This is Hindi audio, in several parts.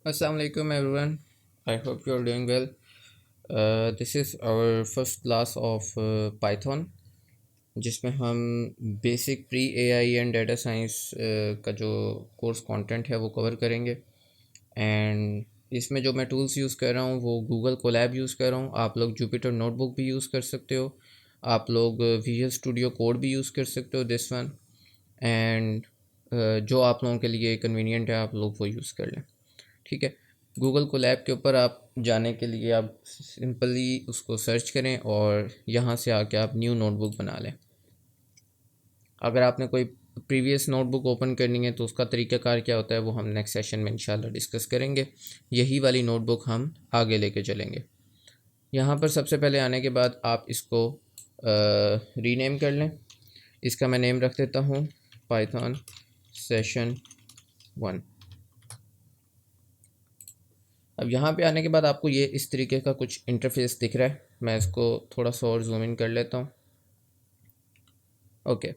Assalamu alaikum everyone. I hope you are doing well. This is our first class of Python जिसमें हम basic pre AI and data science का जो कोर्स कंटेंट है वो कवर करेंगे। एंड इसमें जो मैं टूल्स यूज़ कर रहा हूँ वो गूगल कोलैब यूज़ कर रहा हूँ। आप लोग जुपिटर नोटबुक भी यूज़ कर सकते हो। आप लोग विजुअल स्टूडियो कोड भी यूज़ कर सकते हो दिस वन। एंड जो आप लोगों के लिए कन्वीनियंट है आप लोग वो यूज़ कर लें। ठीक है। गूगल कोलैब के ऊपर आप जाने के लिए आप सिंपली उसको सर्च करें और यहाँ से आके आप न्यू नोटबुक बना लें। अगर आपने कोई प्रीवियस नोटबुक ओपन करनी है तो उसका तरीक़ाकार क्या होता है वो हम नेक्स्ट सेशन में इंशाल्लाह डिस्कस करेंगे। यही वाली नोटबुक हम आगे लेके चलेंगे। यहाँ पर सबसे पहले आने के बाद आप इसको रीनेम कर लें। इसका मैं नेम रख देता हूँ पाइथन सेशन 1। अब यहाँ पे आने के बाद आपको ये इस तरीके का कुछ इंटरफेस दिख रहा है। मैं इसको थोड़ा सा और जूम इन कर लेता हूँ। ओके,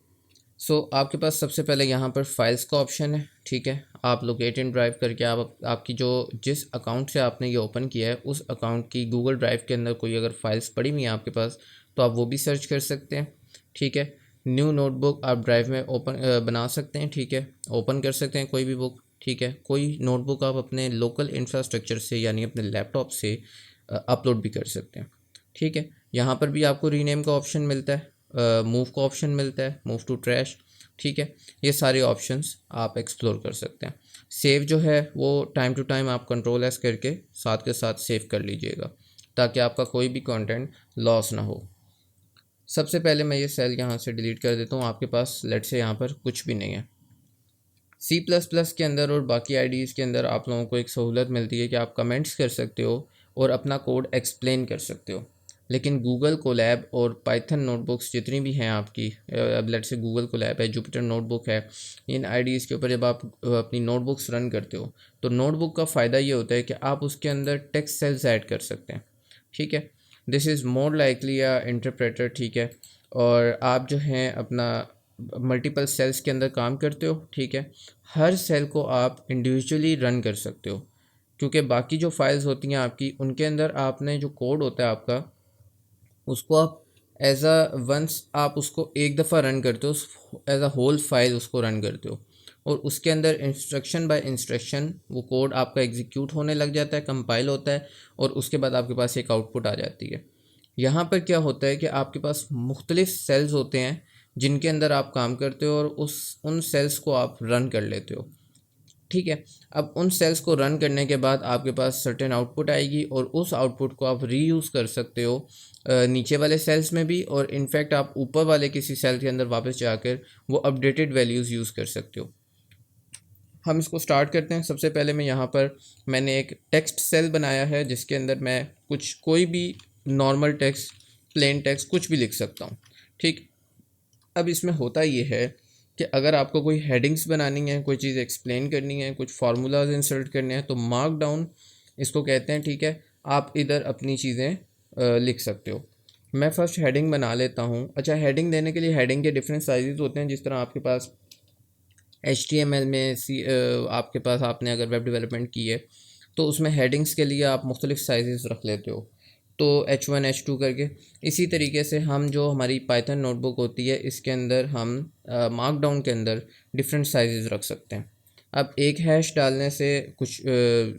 सो आपके पास सबसे पहले यहाँ पर फाइल्स का ऑप्शन है। ठीक है, आप लोकेट इन ड्राइव करके आप आपकी जो जिस अकाउंट से आपने ये ओपन किया है उस अकाउंट की गूगल ड्राइव के अंदर कोई अगर फाइल्स पड़ी हुई हैं आपके पास तो आप वो भी सर्च कर सकते हैं। ठीक है, न्यू नोटबुक आप ड्राइव में ओपन बना सकते हैं। ठीक है, ओपन कर सकते हैं कोई भी बुक। ठीक है, कोई नोटबुक आप अपने लोकल इंफ्रास्ट्रक्चर से यानी अपने लैपटॉप से अपलोड भी कर सकते हैं। ठीक है, यहाँ पर भी आपको रीनेम का ऑप्शन मिलता है, मूव का ऑप्शन मिलता है, मूव टू ट्रैश। ठीक है, ये सारे ऑप्शंस आप एक्सप्लोर कर सकते हैं। सेव जो है वो टाइम टू टाइम आप कंट्रोल एस करके साथ के साथ सेव कर लीजिएगा ताकि आपका कोई भी कंटेंट लॉस ना हो। सबसे पहले मैं ये सेल यहाँ से डिलीट कर देता हूँ। आपके पास लेट से यहाँ पर कुछ भी नहीं है। सी प्लस प्लस के अंदर और बाकी आईडीज़ के अंदर आप लोगों को एक सहूलत मिलती है कि आप कमेंट्स कर सकते हो और अपना कोड एक्सप्लेन कर सकते हो। लेकिन गूगल कोलैब और पाइथन नोटबुक्स जितनी भी हैं आपकी, अब लेट से गूगल कोलैब है, जुपिटर नोटबुक है, इन आईडीज़ के ऊपर जब आप अपनी नोटबुक्स रन करते हो तो नोटबुक का फ़ायदा ये होता है कि आप उसके अंदर टेक्स्ट सेल्स ऐड कर सकते हैं। ठीक है, this is more likely a interpreter. ठीक है, और आप जो हैं अपना मल्टीपल सेल्स के अंदर काम करते हो। ठीक है, हर सेल को आप इंडिविजुअली रन कर सकते हो क्योंकि बाकी जो फाइल्स होती हैं आपकी उनके अंदर आपने जो कोड होता है आपका उसको आप एज अ वंस आप उसको एक दफ़ा रन करते हो, एज अ होल फाइल उसको रन करते हो और उसके अंदर इंस्ट्रक्शन बाय इंस्ट्रक्शन वो कोड आपका एग्जीक्यूट होने लग जाता है, कंपाइल होता है और उसके बाद आपके पास एक आउटपुट आ जाती है। यहाँ पर क्या होता है कि आपके पास मुख्तलिफ सेल्स होते हैं जिनके अंदर आप काम करते हो और उन सेल्स को आप रन कर लेते हो। ठीक है, अब उन सेल्स को रन करने के बाद आपके पास सर्टेन आउटपुट आएगी और उस आउटपुट को आप रीयूज़ कर सकते हो नीचे वाले सेल्स में भी, और इनफैक्ट आप ऊपर वाले किसी सेल के अंदर वापस जाकर वो अपडेटेड वैल्यूज़ यूज़ कर सकते हो। हम इसको स्टार्ट करते हैं। सबसे पहले मैं यहाँ पर मैंने एक टेक्स्ट सेल बनाया है जिसके अंदर मैं कुछ कोई भी नॉर्मल टेक्स्ट, प्लेन टेक्स्ट कुछ भी लिख सकता हूँ। ठीक, अब इसमें होता ये है कि अगर आपको कोई हेडिंग्स बनानी है, कोई चीज़ एक्सप्लेन करनी है, कुछ फार्मूलाज इंसर्ट करने हैं तो मार्क डाउन इसको कहते हैं। ठीक है, आप इधर अपनी चीज़ें लिख सकते हो। मैं फ़र्स्ट हेडिंग बना लेता हूँ। अच्छा, हेडिंग देने के लिए हेडिंग के डिफरेंट साइजेस होते हैं। जिस तरह आपके पास HTML में आपके पास आपने अगर वेब डेवलपमेंट की है तो उसमें हेडिंग्स के लिए आप मुख्तलिफ साइजेस रख लेते हो, तो H1 H2 करके। इसी तरीके से हम जो हमारी पाइथन नोटबुक होती है इसके अंदर हम मार्क डाउन के अंदर डिफरेंट साइजेस रख सकते हैं। अब एक हैश डालने से कुछ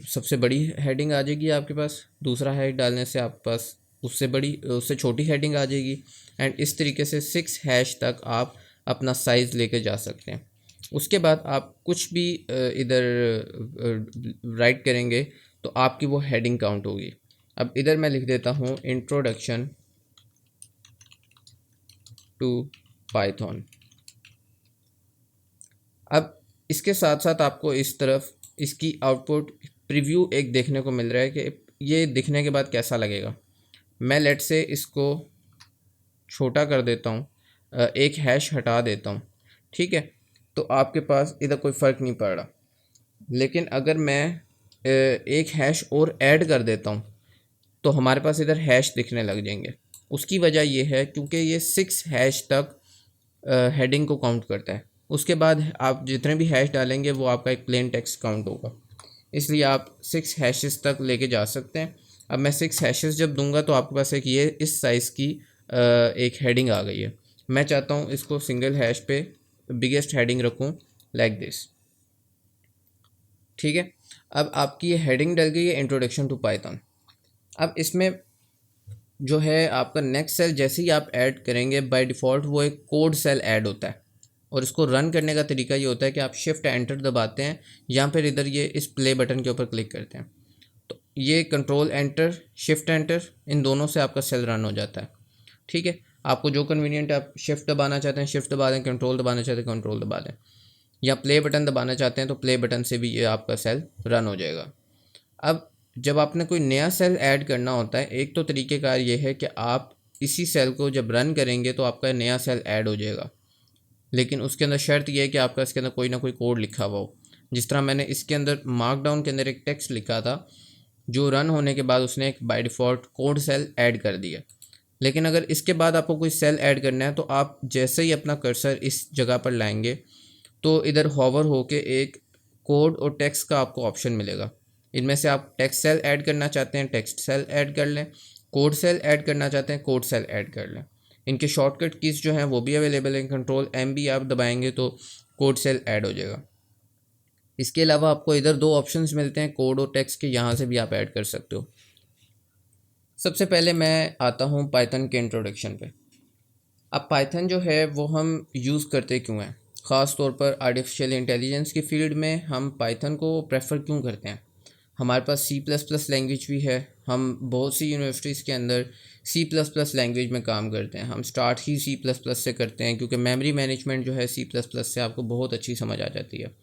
सबसे बड़ी हेडिंग आ जाएगी आपके पास, दूसरा हैश डालने से आपके पास उससे छोटी हेडिंग आ जाएगी, एंड इस तरीके से 6 हैश तक आप अपना साइज़ लेके जा सकते हैं। उसके बाद आप कुछ भी इधर राइट करेंगे तो आपकी वो हेडिंग काउंट होगी। अब इधर मैं लिख देता हूँ इंट्रोडक्शन टू पाइथन। अब इसके साथ साथ आपको इस तरफ इसकी आउटपुट प्रीव्यू एक देखने को मिल रहा है कि ये दिखने के बाद कैसा लगेगा। मैं लेट से इसको छोटा कर देता हूँ, एक हैश हटा देता हूँ। ठीक है, तो आपके पास इधर कोई फ़र्क नहीं पड़ रहा। लेकिन अगर मैं एक हैश और ऐड कर देता हूँ तो हमारे पास इधर हैश दिखने लग जाएंगे। उसकी वजह ये है क्योंकि ये 6 हैश तक हेडिंग को काउंट करता है। उसके बाद आप जितने भी हैश डालेंगे वो आपका एक प्लेन टेक्स्ट काउंट होगा। इसलिए आप 6 हैशेस तक लेके जा सकते हैं। अब मैं 6 हैशेस जब दूंगा तो आपके पास एक ये इस साइज़ की एक हेडिंग आ गई है। मैं चाहता हूँ इसको सिंगल हैश पे बिगेस्ट हेडिंग रखूँ लाइक दिस, ठीक है। अब आपकी ये हेडिंग डल गई है इंट्रोडक्शन टू पाइथन। अब इसमें जो है आपका नेक्स्ट सेल जैसे ही आप ऐड करेंगे बाय डिफ़ॉल्ट वो एक कोड सेल ऐड होता है, और इसको रन करने का तरीका ये होता है कि आप शिफ्ट एंटर दबाते हैं या फिर इधर ये इस प्ले बटन के ऊपर क्लिक करते हैं, तो ये control enter shift enter in दोनों से आपका सेल रन हो जाता है, ठीक है। आपको जो कन्वीनियंट आप शिफ्ट दबाना चाहते हैं शिफ्ट दबा दें, कंट्रोल दबाना चाहते हैं कंट्रोल दबा दें, या प्ले बटन दबाना चाहते हैं तो प्ले बटन से भी ये आपका सेल रन हो जाएगा। अब जब आपने कोई नया सेल ऐड करना होता है, एक तो तरीक़ेकार ये है कि आप इसी सेल को जब रन करेंगे तो आपका नया सेल ऐड हो जाएगा, लेकिन उसके अंदर शर्त यह है कि आपका इसके अंदर कोई ना कोई कोड लिखा हुआ हो। जिस तरह मैंने इसके अंदर मार्कडाउन के अंदर एक टेक्स्ट लिखा था जो रन होने के बाद उसने एक by default code cell add कर दिया। लेकिन अगर इसके बाद आपको कोई सेल ऐड करना है तो आप जैसे ही अपना कर्सर इस जगह पर लाएंगे तो इधर हॉवर होके एक कोड और टेक्स्ट का आपको ऑप्शन मिलेगा। इनमें से आप टेक्स्ट सेल ऐड करना चाहते हैं टेक्स्ट सेल ऐड कर लें, कोड सेल ऐड करना चाहते हैं कोड सेल ऐड कर लें। इनके शॉर्टकट कीज़ जो हैं वो भी अवेलेबल हैं, कंट्रोल एम भी आप दबाएंगे तो कोड सेल ऐड हो जाएगा। इसके अलावा आपको इधर दो ऑप्शंस मिलते हैं कोड और टेक्स्ट के, यहाँ से भी आप ऐड कर सकते हो। सबसे पहले मैं आता हूँ पाइथन के इंट्रोडक्शन पे। अब पाइथन जो है वो हम यूज़ करते क्यों हैं, ख़ास तौर पर आर्टिफिशियल इंटेलिजेंस की फ़ील्ड में हम पाइथन को प्रेफर क्यों करते हैं। हमारे पास C++ लैंग्वेज भी है, हम बहुत सी यूनिवर्सिटीज़ के अंदर C++ लैंग्वेज में काम करते हैं। हम स्टार्ट ही C++ से करते हैं क्योंकि मेमोरी मैनेजमेंट जो है C++ से आपको बहुत अच्छी समझ आ जाती है।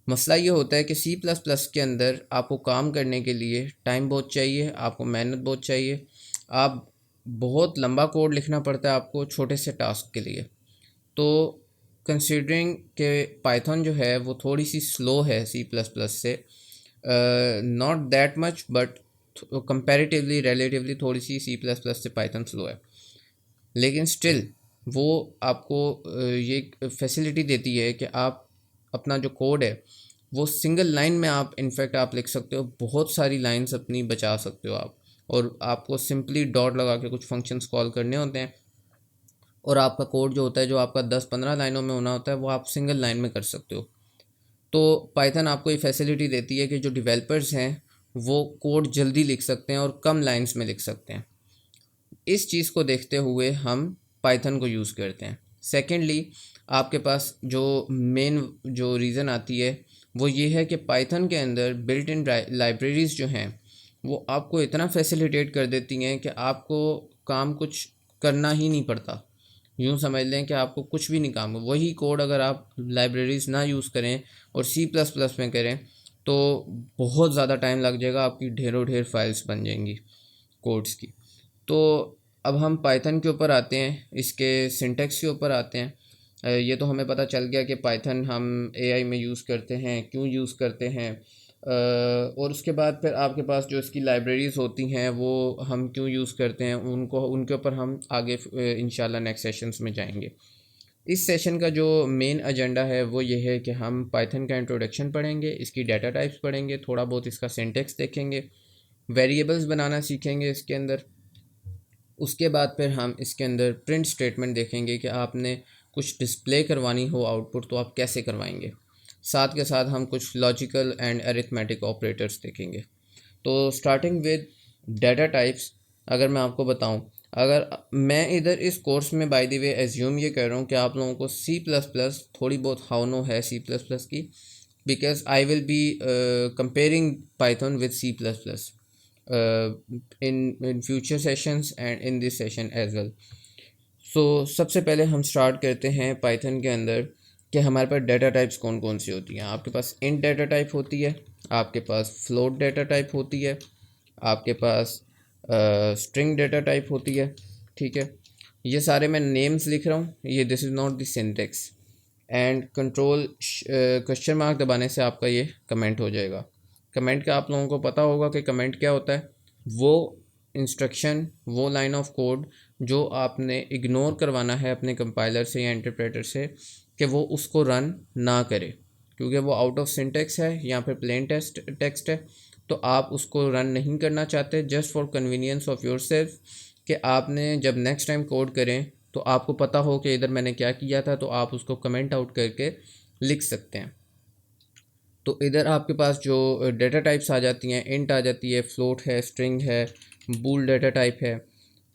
मसला ये होता है कि C++ के अंदर आपको काम करने के लिए टाइम बहुत चाहिए, आपको मेहनत बहुत चाहिए, आप बहुत लंबा कोड लिखना पड़ता है आपको छोटे से टास्क के लिए। तो कंसीडरिंग कि पाइथन जो है वो थोड़ी सी स्लो है C++ से, not that much but comparatively relatively थोड़ी सी C++ से पाइथन स्लो है, लेकिन स्टिल वो आपको ये फैसिलिटी देती है कि आप अपना जो कोड है वो सिंगल लाइन में आप इनफैक्ट आप लिख सकते हो, बहुत सारी लाइंस अपनी बचा सकते हो आप, और आपको सिंपली डॉट लगा के कुछ फंक्शंस कॉल करने होते हैं और आपका कोड जो होता है जो आपका 10-15 लाइनों में होना होता है वो आप सिंगल लाइन में कर सकते हो। तो पाइथन आपको ये फैसिलिटी देती है कि जो डेवलपर्स हैं वो कोड जल्दी लिख सकते हैं और कम लाइंस में लिख सकते हैं। इस चीज़ को देखते हुए हम पाइथन को यूज़ करते हैं। सेकेंडली आपके पास जो मेन जो रीज़न आती है वो ये है कि पाइथन के अंदर बिल्ट इन लाइब्रेरीज़ जो हैं वो आपको इतना फैसिलिटेट कर देती हैं कि आपको काम कुछ करना ही नहीं पड़ता। यूँ समझ लें कि आपको कुछ भी नहीं काम, वही कोड अगर आप लाइब्रेरीज़ ना यूज़ करें और C++ में करें तो बहुत ज़्यादा टाइम लग जाएगा, आपकी ढेरों ढेर फाइल्स बन जाएंगी कोड्स की। तो अब हम पाइथन के ऊपर आते हैं, इसके सिंटैक्स के ऊपर आते हैं। ये तो हमें पता चल गया कि पाइथन हम एआई में यूज़ करते हैं, क्यों यूज़ करते हैं, और उसके बाद फिर आपके पास जो इसकी लाइब्रेरीज़ होती हैं वो हम क्यों यूज़ करते हैं, उनको उनके ऊपर हम आगे इंशाल्लाह नेक्स्ट सेशंस में जाएंगे। इस सेशन का जो मेन एजेंडा है वो ये है कि हम पाइथन का इंट्रोडक्शन पढ़ेंगे, इसकी डाटा टाइप्स पढ़ेंगे, थोड़ा बहुत इसका सिंटैक्स देखेंगे, वेरिएबल्स बनाना सीखेंगे इसके अंदर। उसके बाद फिर हम इसके अंदर प्रिंट स्टेटमेंट देखेंगे कि आपने कुछ डिस्प्ले करवानी हो आउटपुट तो आप कैसे करवाएंगे। साथ के साथ हम कुछ लॉजिकल एंड अरिथमेटिक ऑपरेटर्स देखेंगे। तो स्टार्टिंग विद डाटा टाइप्स, अगर मैं आपको बताऊं, अगर मैं इधर इस कोर्स में बाय द वे एज्यूम ये कर रहा हूँ कि आप लोगों को C++ थोड़ी बहुत हाउ नो है C++ की, because I will be comparing Python with C++ in future sessions and in this session as well. सो सबसे पहले हम स्टार्ट करते हैं पाइथन के अंदर कि हमारे पास डाटा टाइप्स कौन कौन सी होती हैं। आपके पास इंट डाटा टाइप होती है, आपके पास फ्लोट डाटा टाइप होती है, आपके पास स्ट्रिंग डाटा टाइप होती है, ठीक है। ये सारे मैं नेम्स लिख रहा हूँ, ये this is not the syntax, and control question mark दबाने से आपका ये कमेंट हो जाएगा। कमेंट का आप लोगों को पता होगा कि कमेंट क्या होता है, वो इंस्ट्रक्शन, वो लाइन ऑफ कोड जो आपने इग्नोर करवाना है अपने कंपाइलर से या इंटरप्रेटर से कि वो उसको रन ना करे, क्योंकि वो आउट ऑफ सिंटेक्स है या फिर प्लेन टेक्स्ट है, तो आप उसको रन नहीं करना चाहते, just for convenience of your self, कि आपने जब नेक्स्ट टाइम कोड करें तो आपको पता हो कि इधर मैंने क्या किया था, तो आप उसको कमेंट आउट करके लिख सकते हैं। तो इधर आपके पास जो डेटा टाइप्स आ जाती हैं, इंट आ जाती है, फ्लोट है, स्ट्रिंग है, बूल डेटा टाइप है।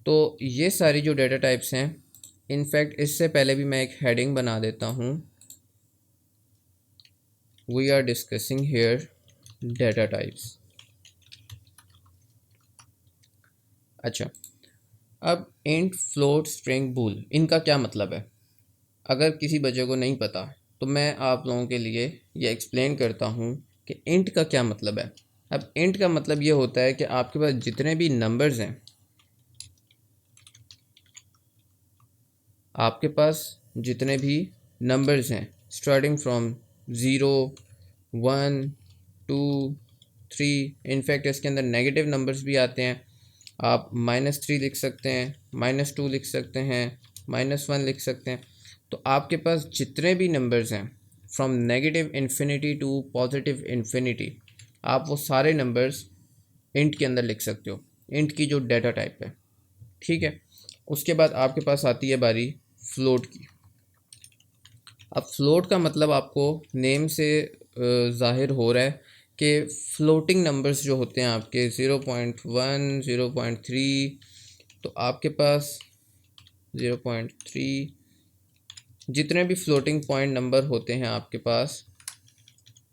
तो ये सारी जो डेटा टाइप्स हैं, इनफैक्ट इससे पहले भी मैं एक हेडिंग बना देता हूँ, we are discussing here data types. अच्छा, अब इंट, फ्लोट, स्ट्रिंग, बूल, इनका क्या मतलब है? अगर किसी बच्चे को नहीं पता तो मैं आप लोगों के लिए ये एक्सप्लेन करता हूँ कि इंट का क्या मतलब है। अब इंट का मतलब ये होता है कि आपके पास जितने भी नंबर्स हैं, आपके पास जितने भी नंबर्स हैं स्टार्टिंग फ्रॉम 0, 1, 2, 3, इनफैक्ट इसके अंदर नेगेटिव नंबर्स भी आते हैं। आप -3 लिख सकते हैं, -2 लिख सकते हैं, -1 लिख सकते हैं। तो आपके पास जितने भी नंबर्स हैं from negative infinity to positive infinity, आप वो सारे नंबर्स इंट के अंदर लिख सकते हो, इंट की जो डेटा टाइप है। ठीक है, उसके बाद आपके पास आती है बारी फ्लोट की। अब फ्लोट का मतलब आपको नेम से ज़ाहिर हो रहा है कि फ्लोटिंग नंबर्स जो होते हैं आपके 0.1, 0.3, तो आपके पास 0.3 जितने भी फ्लोटिंग पॉइंट नंबर होते हैं आपके पास,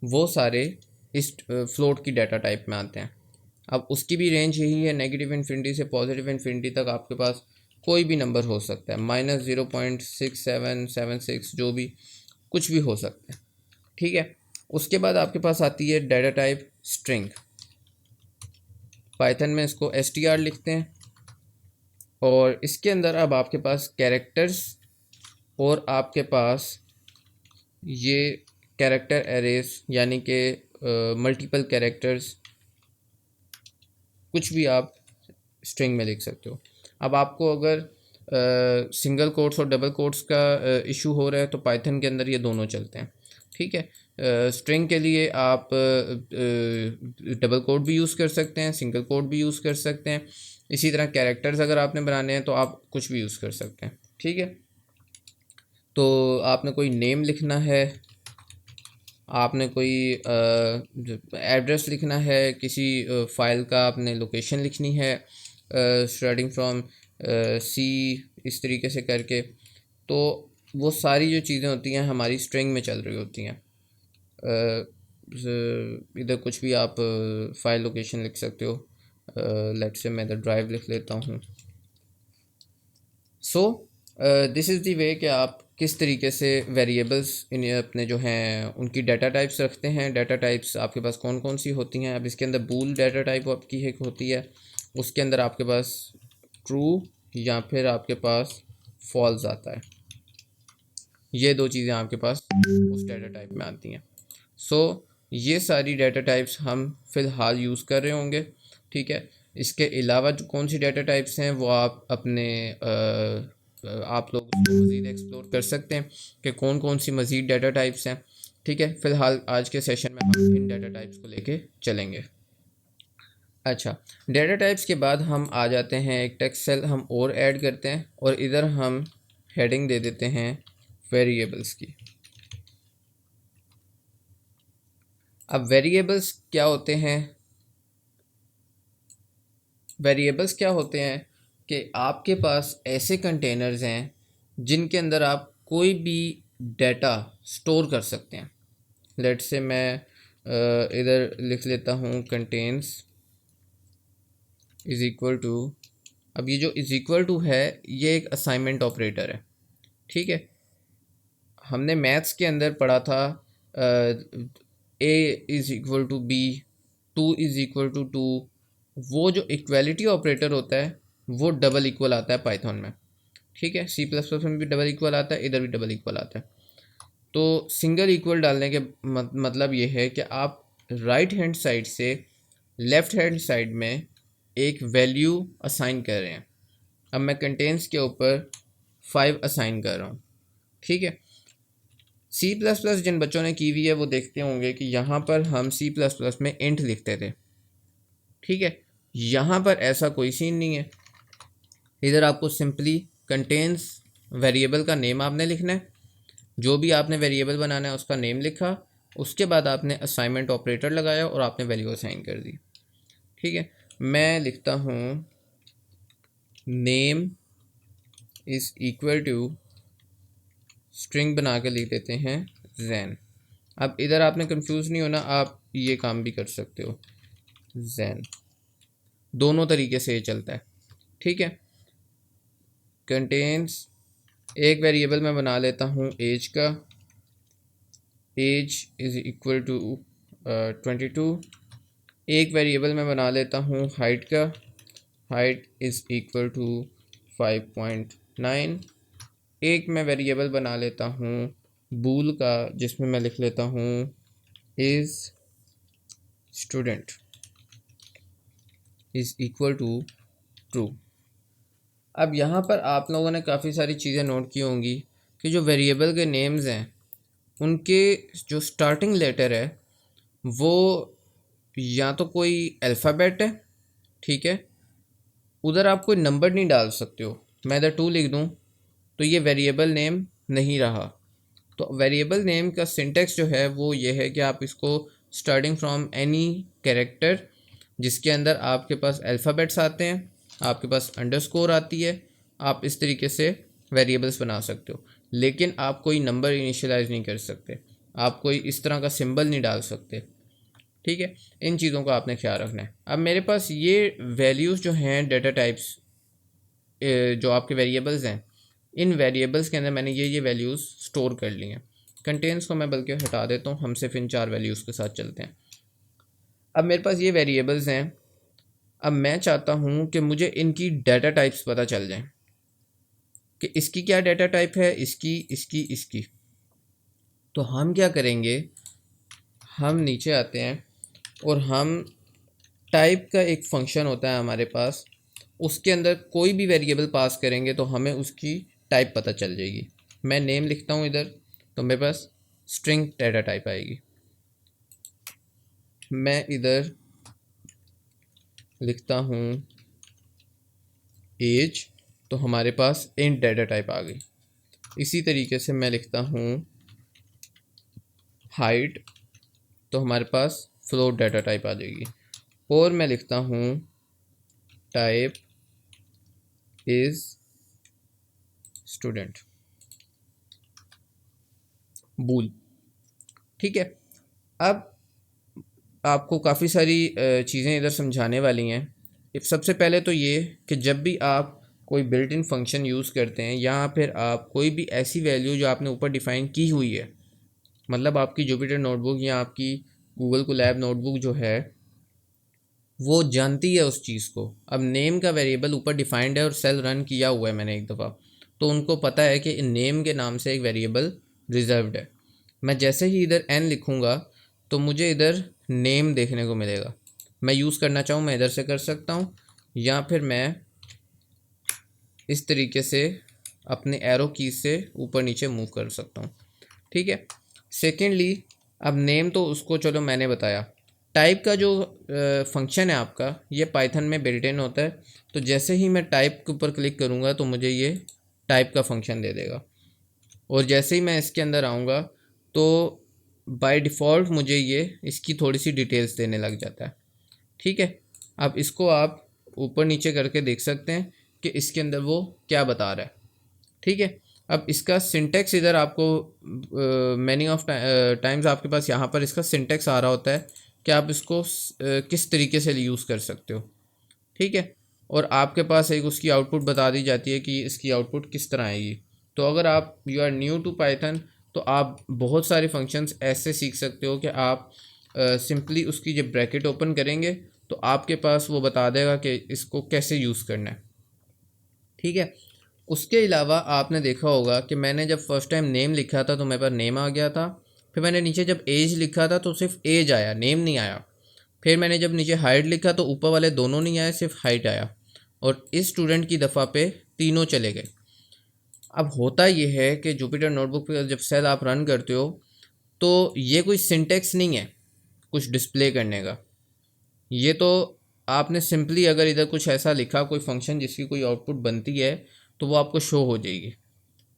वो सारे इस फ्लोट की डाटा टाइप में आते हैं। अब उसकी भी रेंज यही है, नेगेटिव इन्फिनिटी से पॉजिटिव इन्फिनिटी तक आपके पास कोई भी नंबर हो सकता है, -0.6776, जो भी कुछ भी हो सकता है। ठीक है, उसके बाद आपके पास आती है डाटा टाइप स्ट्रिंग। पाइथन में इसको str लिखते हैं, और इसके अंदर अब आपके पास कैरेक्टर्स और आपके पास ये कैरेक्टर एरेज, यानी कि मल्टीपल कैरेक्टर्स, कुछ भी आप स्ट्रिंग में लिख सकते हो। अब आपको अगर सिंगल कोट्स और डबल कोट्स का इशू हो रहा है तो पाइथन के अंदर ये दोनों चलते हैं। ठीक है, स्ट्रिंग के लिए आप डबल कोट भी यूज़ कर सकते हैं, सिंगल कोट भी यूज़ कर सकते हैं। इसी तरह कैरेक्टर्स अगर आपने बनाने हैं तो आप कुछ भी यूज़ कर सकते हैं। ठीक है, तो आपने कोई नेम लिखना है, आपने कोई एड्रेस लिखना है, किसी फ़ाइल का आपने लोकेशन लिखनी है, स्टार्टिंग फ्रॉम सी, इस तरीके से करके, तो वो सारी जो चीज़ें होती हैं हमारी स्ट्रिंग में चल रही होती हैं। इधर कुछ भी आप फाइल लोकेशन लिख सकते हो। लेट्स से मैं इधर ड्राइव लिख लेता हूँ। सो दिस इज़ दी वे कि आप किस तरीके से वेरिएबल्स इन अपने जो हैं उनकी डाटा टाइप्स रखते हैं। डाटा टाइप्स आपके पास कौन कौन सी होती हैं? अब इसके अंदर बूल डाटा टाइप आपकी एक होती है, उसके अंदर आपके पास ट्रू या फिर आपके पास फॉल्स आता है। ये दो चीज़ें आपके पास उस डाटा टाइप में आती हैं। सो ये सारी डाटा टाइप्स हम फ़िलहाल यूज़ कर रहे होंगे। ठीक है, इसके अलावा जो कौन सी डाटा टाइप्स हैं वो आप अपने आप लोग उसको मज़ीद एक्सप्लोर कर सकते हैं कि कौन कौन सी मज़ीद डाटा टाइप्स हैं। ठीक है, फ़िलहाल आज के सेशन में हम इन डाटा टाइप्स को लेके चलेंगे। अच्छा, डाटा टाइप्स के बाद हम आ जाते हैं, एक टेक्स्ट सेल हम और ऐड करते हैं और इधर हम हेडिंग दे देते हैं वेरिएबल्स की। अब वेरिएबल्स क्या होते हैं? वेरिएबल्स क्या होते हैं कि आपके पास ऐसे कंटेनर्स हैं जिनके अंदर आप कोई भी डाटा स्टोर कर सकते हैं। लेट्स से मैं इधर लिख लेता हूँ कंटेन्स इज़ इक्वल टू, अब ये जो इज़ इक्वल टू है ये एक असाइनमेंट ऑपरेटर है। ठीक है, हमने मैथ्स के अंदर पढ़ा था A is equal to B, two is equal to two. वो जो इक्वलिटी ऑपरेटर होता है वो डबल इक्वल आता है पाइथन में। ठीक है, सी प्लस प्लस में भी डबल इक्वल आता है, इधर भी डबल इक्वल आता है। तो सिंगल इक्वल डालने के मतलब ये है कि आप राइट हैंड साइड से लेफ़्ट हैंड साइड में एक वैल्यू असाइन कर रहे हैं। अब मैं कंटेंट्स के ऊपर 5 असाइन कर रहा हूँ। ठीक है, सी प्लस प्लस जिन बच्चों ने की हुई है वो देखते होंगे कि यहाँ पर हम सी प्लस प्लस में इंट लिखते थे, ठीक है। यहाँ पर ऐसा कोई सीन नहीं है। इधर आपको सिंपली कंटेन्स वेरिएबल का नेम आपने लिखना है, जो भी आपने वेरिएबल बनाना है उसका नेम लिखा, उसके बाद आपने असाइनमेंट ऑपरेटर लगाया और आपने वैल्यू असाइन कर दी, ठीक है। मैं लिखता हूँ name is equal to, string बना के लिख देते हैं जैन। अब इधर आपने कंफ्यूज नहीं होना, आप ये काम भी कर सकते हो, जैन, दोनों तरीके से ये चलता है, ठीक है। कंटेन्स, एक वेरिएबल मैं बना लेता हूँ एज का, एज इज़ इक्वल टू 22। एक वेरिएबल मैं बना लेता हूँ हाइट का, हाइट इज़ इक्वल टू 5.9। एक मैं वेरिएबल बना लेता हूँ बूल का, जिसमें मैं लिख लेता हूँ is student is equal to true. अब यहाँ पर आप लोगों ने काफ़ी सारी चीज़ें नोट की होंगी कि जो वेरिएबल के नेम्स हैं उनके जो स्टार्टिंग लेटर है वो या तो कोई अल्फ़ाबेट है, ठीक है। उधर आप कोई नंबर नहीं डाल सकते हो। मैं इधर 2 लिख दूँ तो ये वेरिएबल नेम नहीं रहा। तो वेरिएबल नेम का सिंटेक्स जो है वो ये है कि आप इसको स्टार्टिंग फ्रॉम एनी कैरेक्टर जिसके अंदर आपके पास अल्फ़ाबेट्स आते हैं, आपके पास अंडरस्कोर आती है, आप इस तरीके से वेरिएबल्स बना सकते हो। लेकिन आप कोई नंबर इनिशियलाइज नहीं कर सकते, आप कोई इस तरह का सिंबल नहीं डाल सकते, ठीक है। इन चीज़ों का आपने ख्याल रखना है। अब मेरे पास ये वैल्यूज़ जो हैं डेटा टाइप्स, जो आपके वेरिएबल्स हैं, इन वेरिएबल्स के अंदर मैंने ये वैल्यूज़ स्टोर कर ली हैं। कंटेंट्स को मैं बल्कि हटा देता हूँ, हम सिर्फ इन 4 वैल्यूज़ के साथ चलते हैं। अब मेरे पास ये वेरिएबल्स हैं, अब मैं चाहता हूँ कि मुझे इनकी डाटा टाइप्स पता चल जाएं कि इसकी क्या डाटा टाइप है, इसकी इसकी इसकी। तो हम क्या करेंगे, हम नीचे आते हैं और हम टाइप का एक फंक्शन होता है हमारे पास, उसके अंदर कोई भी वेरिएबल पास करेंगे तो हमें उसकी टाइप पता चल जाएगी। मैं नेम लिखता हूँ इधर तो मेरे पास स्ट्रिंग डाटा टाइप आएगी। मैं इधर लिखता हूँ एज तो हमारे पास इंट डाटा टाइप आ गई। इसी तरीके से मैं लिखता हूँ हाइट तो हमारे पास फ्लोट डाटा टाइप आ जाएगी। और मैं लिखता हूँ टाइप इज़ स्टूडेंट, बूल, ठीक है। अब आपको काफ़ी सारी चीज़ें इधर समझाने वाली हैं। सबसे पहले तो ये कि जब भी आप कोई बिल्ट इन फंक्शन यूज़ करते हैं या फिर आप कोई भी ऐसी वैल्यू जो आपने ऊपर डिफ़ाइन की हुई है, मतलब आपकी जुपिटर नोटबुक या आपकी गूगल कोलैब नोटबुक जो है वो जानती है उस चीज़ को। अब नेम का वेरिएबल ऊपर डिफाइंड है और सेल रन किया हुआ है मैंने एक दफ़ा, तो उनको पता है कि नेम के नाम से एक वेरिएबल रिजर्व्ड है। मैं जैसे ही इधर n लिखूँगा तो मुझे इधर नेम देखने को मिलेगा। मैं यूज़ करना चाहूँ मैं इधर से कर सकता हूँ, या फिर मैं इस तरीके से अपने एरो की से ऊपर नीचे मूव कर सकता हूँ, ठीक है। सेकेंडली अब नेम तो उसको चलो मैंने बताया। टाइप का जो फंक्शन है आपका ये पाइथन में बिल्ट इन होता है, तो जैसे ही मैं टाइप के ऊपर क्लिक करूँगा तो मुझे ये टाइप का फंक्शन दे देगा, और जैसे ही मैं इसके अंदर आऊँगा तो बाय डिफ़ॉल्ट मुझे ये इसकी थोड़ी सी डिटेल्स देने लग जाता है, ठीक है। अब इसको आप ऊपर नीचे करके देख सकते हैं कि इसके अंदर वो क्या बता रहा है, ठीक है। अब इसका सिंटेक्स इधर आपको मैनी ऑफ टाइम्स आपके पास यहाँ पर इसका सिंटेक्स आ रहा होता है कि आप इसको किस तरीके से यूज़ कर सकते हो, ठीक है। और आपके पास एक उसकी आउटपुट बता दी जाती है कि इसकी आउटपुट किस तरह आएगी। तो अगर आप you are new to Python तो आप बहुत सारे फंक्शंस ऐसे सीख सकते हो कि आप सिंपली उसकी जब ब्रैकेट ओपन करेंगे तो आपके पास वो बता देगा कि इसको कैसे यूज़ करना है, ठीक है। उसके अलावा आपने देखा होगा कि मैंने जब फर्स्ट टाइम नेम लिखा था तो मेरे पास नेम आ गया था, फिर मैंने नीचे जब एज लिखा था तो सिर्फ एज आया, नेम नहीं आया। फिर मैंने जब नीचे हाइट लिखा तो ऊपर वाले दोनों नहीं आए, सिर्फ हाइट आया, और इस स्टूडेंट की दफ़ा पे तीनों चले गए। अब होता ये है कि जुपिटर नोटबुक पे जब सेल आप रन करते हो तो ये कोई सिंटेक्स नहीं है कुछ डिस्प्ले करने का। ये तो आपने सिंपली अगर इधर कुछ ऐसा लिखा कोई फंक्शन जिसकी कोई आउटपुट बनती है तो वो आपको शो हो जाएगी,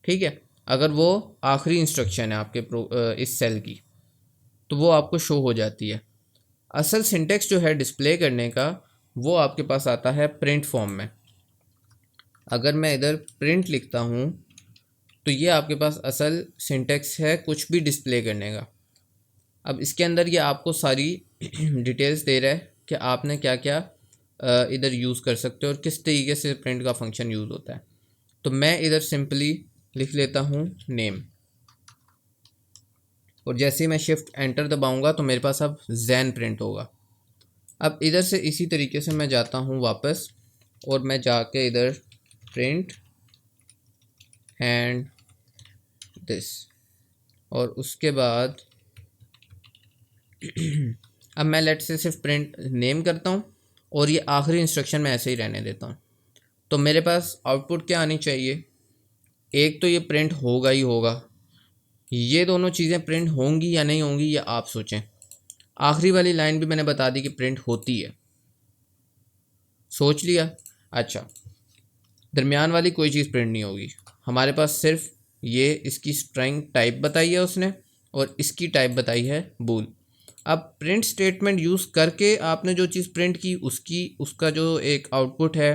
ठीक है। अगर वो आखिरी इंस्ट्रक्शन है आपके इस सेल की तो वो आपको शो हो जाती है। असल सिंटेक्स जो है डिस्प्ले करने का वो आपके पास आता है प्रिंट फॉर्म में। अगर मैं इधर प्रिंट लिखता हूँ तो ये आपके पास असल सिंटेक्स है कुछ भी डिस्प्ले करने का। अब इसके अंदर ये आपको सारी डिटेल्स दे रहा है कि आपने क्या क्या इधर यूज़ कर सकते हो और किस तरीके से प्रिंट का फंक्शन यूज़ होता है। तो मैं इधर सिंपली लिख लेता हूँ नेम, और जैसे ही मैं शिफ्ट एंटर दबाऊंगा तो मेरे पास अब जैन प्रिंट होगा। अब इधर से इसी तरीके से मैं जाता हूँ वापस और मैं जाके इधर प्रिंट एंड दिस, और उसके बाद अब मैं लेट से सिर्फ प्रिंट नेम करता हूँ और ये आखिरी इंस्ट्रक्शन मैं ऐसे ही रहने देता हूँ। तो मेरे पास आउटपुट क्या आनी चाहिए, एक तो ये प्रिंट होगा ही होगा, ये दोनों चीज़ें प्रिंट होंगी या नहीं होंगी ये आप सोचें। आखिरी वाली लाइन भी मैंने बता दी कि प्रिंट होती है, सोच लिया। अच्छा, दरमियान वाली कोई चीज़ प्रिंट नहीं होगी, हमारे पास सिर्फ ये इसकी स्ट्रिंग टाइप बताई है उसने और इसकी टाइप बताई है बूल। अब प्रिंट स्टेटमेंट यूज़ करके आपने जो चीज़ प्रिंट की उसका जो एक आउटपुट है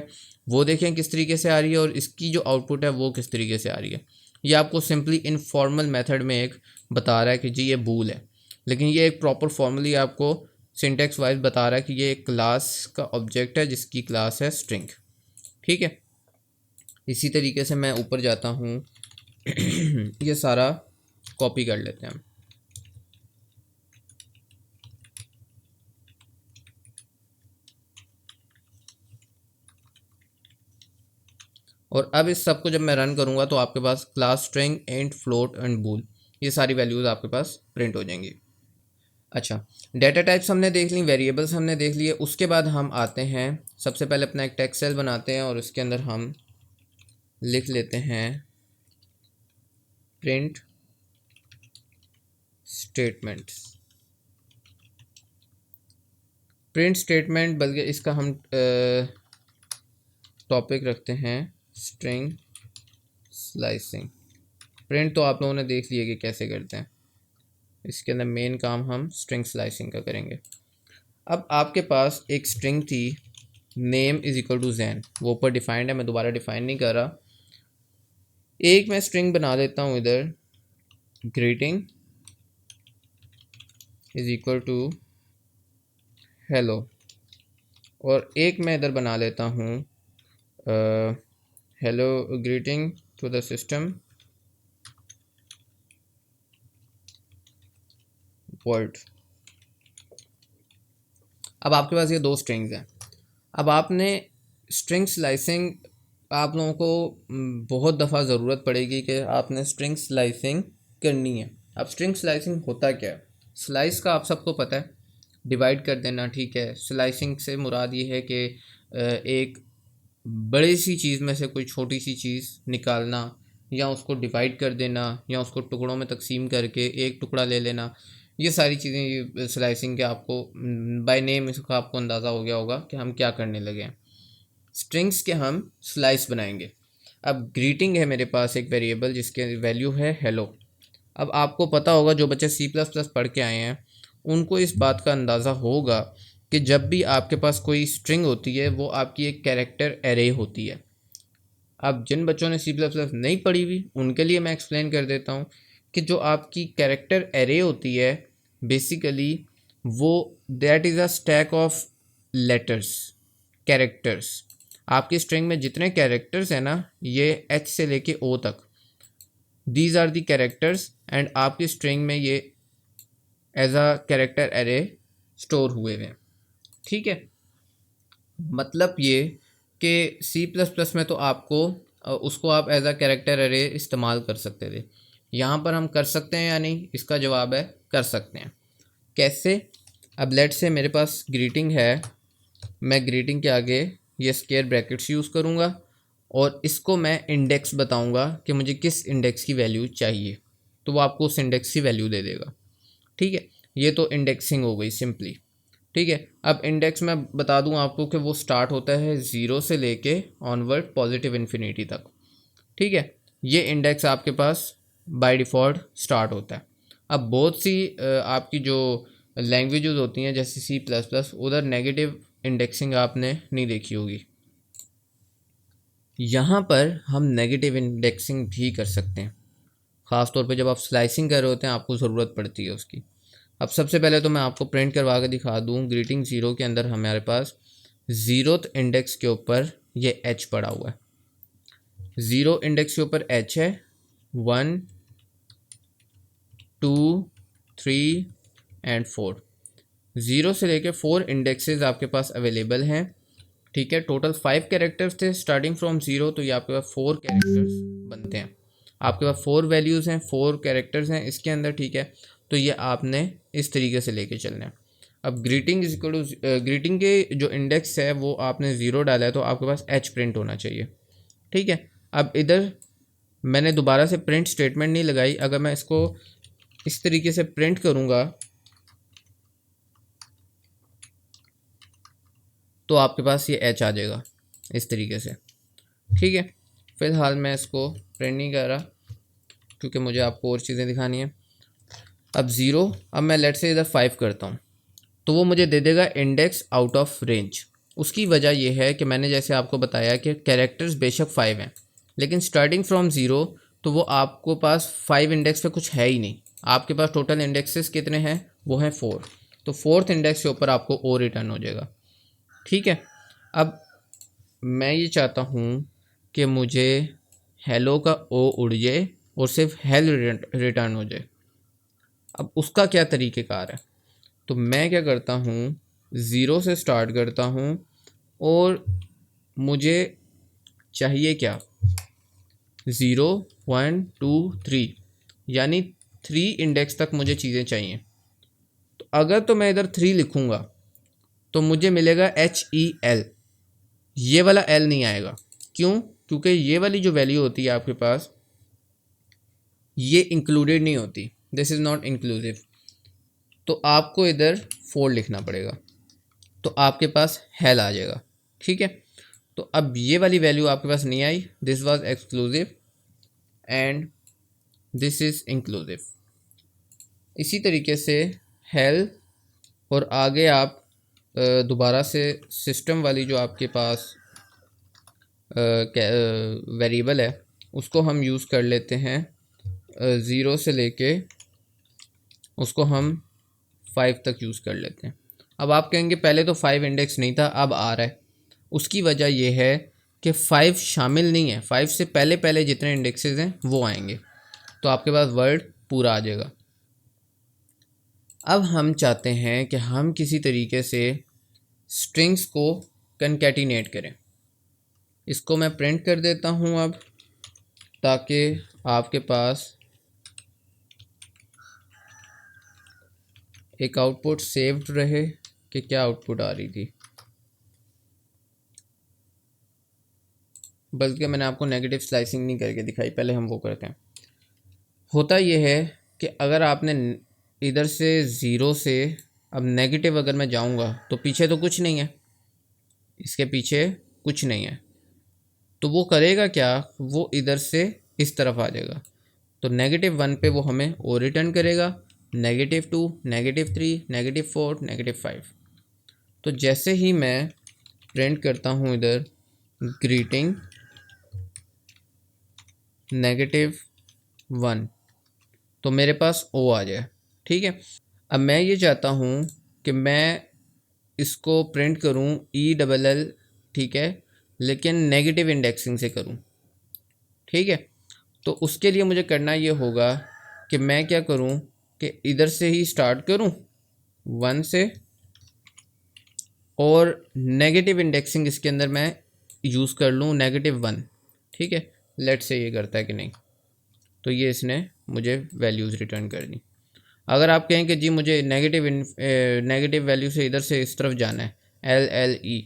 वो देखें किस तरीके से आ रही है और इसकी जो आउटपुट है वो किस तरीके से आ रही है। ये आपको सिंपली इनफॉर्मल मेथड में एक बता रहा है कि जी ये बूल है, लेकिन ये एक प्रॉपर फॉर्मली आपको सिंटेक्स वाइज बता रहा है कि ये एक क्लास का ऑब्जेक्ट है जिसकी क्लास है स्ट्रिंग, ठीक है। इसी तरीके से मैं ऊपर जाता हूँ ये सारा कॉपी कर लेते हैं हम। और अब इस सब को जब मैं रन करूँगा तो आपके पास class string and float and bool ये सारी वैल्यूज़ आपके पास प्रिंट हो जाएंगी। अच्छा, डेटा टाइप्स हमने देख ली, वेरिएबल्स हमने देख लिए। उसके बाद हम आते हैं, सबसे पहले अपना एक टेक्स्ट सेल बनाते हैं और उसके अंदर हम लिख लेते हैं प्रिंट स्टेटमेंट्स। प्रिंट स्टेटमेंट बल्कि इसका हम टॉपिक रखते हैं स्ट्रिंग स्लाइसिंग। प्रिंट तो आप लोगों ने देख लिया कि कैसे करते हैं, इसके अंदर मेन काम हम स्ट्रिंग स्लाइसिंग का करेंगे। अब आपके पास एक स्ट्रिंग थी name is equal to Jain, वो ऊपर डिफाइंड है, मैं दोबारा डिफाइन नहीं कर रहा। एक मैं स्ट्रिंग बना देता हूँ इधर greeting is equal to hello, और एक मैं इधर बना लेता हूँ hello greeting to the system world. अब आपके पास ये दो स्ट्रिंग्स हैं। अब आपने स्ट्रिंग स्लाइसिंग, आप लोगों को बहुत दफ़ा ज़रूरत पड़ेगी कि आपने स्ट्रिंग स्लाइसिंग करनी है। अब स्ट्रिंग स्लाइसिंग होता क्या है, स्लाइस का आप सबको पता है, डिवाइड कर देना, ठीक है। स्लाइसिंग से मुराद ये है कि एक बड़ी सी चीज़ में से कोई छोटी सी चीज़ निकालना या उसको डिवाइड कर देना या उसको टुकड़ों में तकसीम करके एक टुकड़ा ले लेना, ये सारी चीज़ें ये स्लाइसिंग के आपको बाय नेम इसका आपको अंदाज़ा हो गया होगा कि हम क्या करने लगे हैं। स्ट्रिंग्स के हम स्लाइस बनाएंगे। अब ग्रीटिंग है मेरे पास एक वेरिएबल जिसके वैल्यू है हेलो। अब आपको पता होगा जो बच्चे C++ पढ़ के आए हैं उनको इस बात का अंदाज़ा होगा कि जब भी आपके पास कोई स्ट्रिंग होती है वो आपकी एक कैरेक्टर एरे होती है। अब जिन बच्चों ने C++ नहीं पढ़ी हुई उनके लिए मैं एक्सप्लेन कर देता हूँ कि जो आपकी कैरेक्टर एरे होती है बेसिकली वो that is a stack of letters, characters. आपकी स्ट्रिंग में जितने कैरेक्टर्स हैं ना, ये H से लेके O तक, these are the characters, and आपकी स्ट्रिंग में ये as a character array store हुए हुए हैं, ठीक है। मतलब ये कि C++ में तो आपको उसको आप एज अ कैरेक्टर एरे इस्तेमाल कर सकते थे, यहाँ पर हम कर सकते हैं या नहीं, इसका जवाब है कर सकते हैं। कैसे? अब लेट से मेरे पास ग्रीटिंग है, मैं ग्रीटिंग के आगे ये स्क्वायर ब्रैकेट्स यूज़ करूँगा और इसको मैं इंडेक्स बताऊंगा कि मुझे किस इंडेक्स की वैल्यू चाहिए, तो वो आपको उस इंडेक्स की वैल्यू दे देगा। ठीक है, ये तो इंडेक्सिंग हो गई सिंपली। ठीक है, अब इंडेक्स मैं बता दूं आपको कि वो स्टार्ट होता है 0 से लेके ऑनवर्ड पॉजिटिव इन्फिनिटी तक। ठीक है, ये इंडेक्स आपके पास बाय डिफ़ॉल्ट स्टार्ट होता है। अब बहुत सी आपकी जो लैंग्वेजेस होती हैं जैसे C++, उधर नेगेटिव इंडेक्सिंग आपने नहीं देखी होगी। यहाँ पर हम नेगेटिव इंडेक्सिंग भी कर सकते हैं, ख़ास तौर पे जब आप स्लाइसिंग कर रहे होते हैं आपको ज़रूरत पड़ती है उसकी। अब सबसे पहले तो मैं आपको प्रिंट करवा के दिखा दूँ, ग्रीटिंग ज़ीरो के अंदर हमारे पास ज़ीरोथ इंडेक्स के ऊपर ये H पड़ा हुआ है। ज़ीरो इंडेक्स के ऊपर H है, 1 2 3 एंड 4। 0 से लेके 4 इंडेक्सेस आपके पास अवेलेबल हैं। ठीक है, टोटल 5 कैरेक्टर्स थे स्टार्टिंग फ्रॉम 0, तो ये आपके पास 4 कैरेक्टर्स बनते हैं। आपके पास 4 वैल्यूज़ हैं, 4 कैरेक्टर्स हैं इसके अंदर। ठीक है, तो ये आपने इस तरीके से लेके चलना है। अब greeting is equal to greeting के जो इंडेक्स है वो आपने 0 डाला है, तो आपके पास H प्रिंट होना चाहिए। ठीक है, अब इधर मैंने दोबारा से प्रिंट स्टेटमेंट नहीं लगाई। अगर मैं इसको इस तरीके से प्रिंट करूँगा तो आपके पास ये H आ जाएगा इस तरीके से। ठीक है, फ़िलहाल मैं इसको प्रिंट नहीं कर रहा क्योंकि मुझे आपको और चीज़ें दिखानी है। अब 0, अब मैं लेट से इधर 5 करता हूँ तो वो मुझे दे देगा इंडेक्स आउट ऑफ रेंज। उसकी वजह यह है कि मैंने जैसे आपको बताया कि कैरेक्टर्स बेशक 5 हैं, लेकिन स्टार्टिंग फ्रॉम 0 तो वो आपको पास 5 इंडेक्स पे कुछ है ही नहीं। आपके पास टोटल इंडेक्सेस कितने हैं, वो हैं 4। तो 4th इंडेक्स के ऊपर आपको ओ रिटर्न हो जाएगा। ठीक है, अब मैं ये चाहता हूँ कि मुझे हेलो का ओ उड़ जाए और सिर्फ हेल रिटर्न हो जाए। अब उसका क्या तरीक़ेकार है, तो मैं क्या करता हूँ, 0 से स्टार्ट करता हूँ और मुझे चाहिए क्या, 0 1 2 3, यानी 3 इंडेक्स तक मुझे चीज़ें चाहिए। तो अगर तो मैं इधर 3 लिखूँगा तो मुझे मिलेगा HEL, ये वाला L नहीं आएगा। क्यों? क्योंकि ये वाली जो वैल्यू होती है आपके पास ये इंक्लूडेड नहीं होती, दिस इज़ नॉट इंक्लूसिव। तो आपको इधर 4 लिखना पड़ेगा, तो आपके पास हेल आ जाएगा। ठीक है, तो अब ये वाली वैल्यू आपके पास नहीं आई, this was exclusive and this is inclusive. इसी तरीके से हेल और आगे आप दोबारा से सिस्टम वाली जो आपके पास वेरिएबल है उसको हम यूज़ कर लेते हैं 0 से लेके उसको हम 5 तक यूज़ कर लेते हैं। अब आप कहेंगे पहले तो 5 इंडेक्स नहीं था, अब आ रहा है। उसकी वजह यह है कि 5 शामिल नहीं है, 5 से पहले पहले जितने इंडेक्सेस हैं वो आएंगे, तो आपके पास वर्ड पूरा आ जाएगा। अब हम चाहते हैं कि हम किसी तरीके से स्ट्रिंग्स को कनकैटिनेट करें। इसको मैं प्रिंट कर देता हूँ अब, ताकि आपके पास एक आउटपुट सेव्ड रहे कि क्या आउटपुट आ रही थी। बल्कि मैंने आपको नेगेटिव स्लाइसिंग नहीं करके दिखाई, पहले हम वो करते हैं। होता यह है कि अगर आपने इधर से 0 से अब नेगेटिव अगर मैं जाऊंगा तो पीछे तो कुछ नहीं है, इसके पीछे कुछ नहीं है, तो वो करेगा क्या, वो इधर से इस तरफ आ जाएगा। तो -1 पे वो हमें ओ रिटर्न करेगा, -2, -3, -4, -5। तो जैसे ही मैं प्रिंट करता हूँ इधर ग्रीटिंग -1, तो मेरे पास ओ आ जाए। ठीक है, अब मैं ये चाहता हूँ कि मैं इसको प्रिंट करूँ ELL, ठीक है, लेकिन नेगेटिव इंडेक्सिंग से करूँ। ठीक है, तो उसके लिए मुझे करना ये होगा कि मैं क्या करूँ कि इधर से ही स्टार्ट करूँ 1 से, और नेगेटिव इंडेक्सिंग इसके अंदर मैं यूज़ कर लूँ -1। ठीक है, लेट से ये करता है कि नहीं, तो ये इसने मुझे वैल्यूज़ रिटर्न कर दी। अगर आप कहें कि जी मुझे नेगेटिव वैल्यू से इधर से इस तरफ जाना है LLE,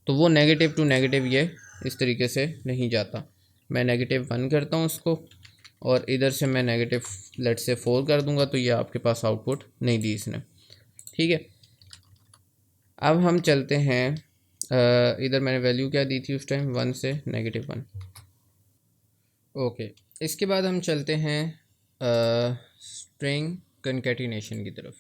तो वो नेगेटिव टू नेगेटिव ये इस तरीके से नहीं जाता। मैं -1 करता हूँ उसको, और इधर से मैं नेगेटिव लेट से 4 कर दूंगा, तो ये आपके पास आउटपुट नहीं दी इसने। ठीक है, अब हम चलते हैं इधर मैंने वैल्यू क्या दी थी उस टाइम, 1 से -1। ओके, इसके बाद हम चलते हैं स्ट्रिंग कंकैटिनेशन की तरफ।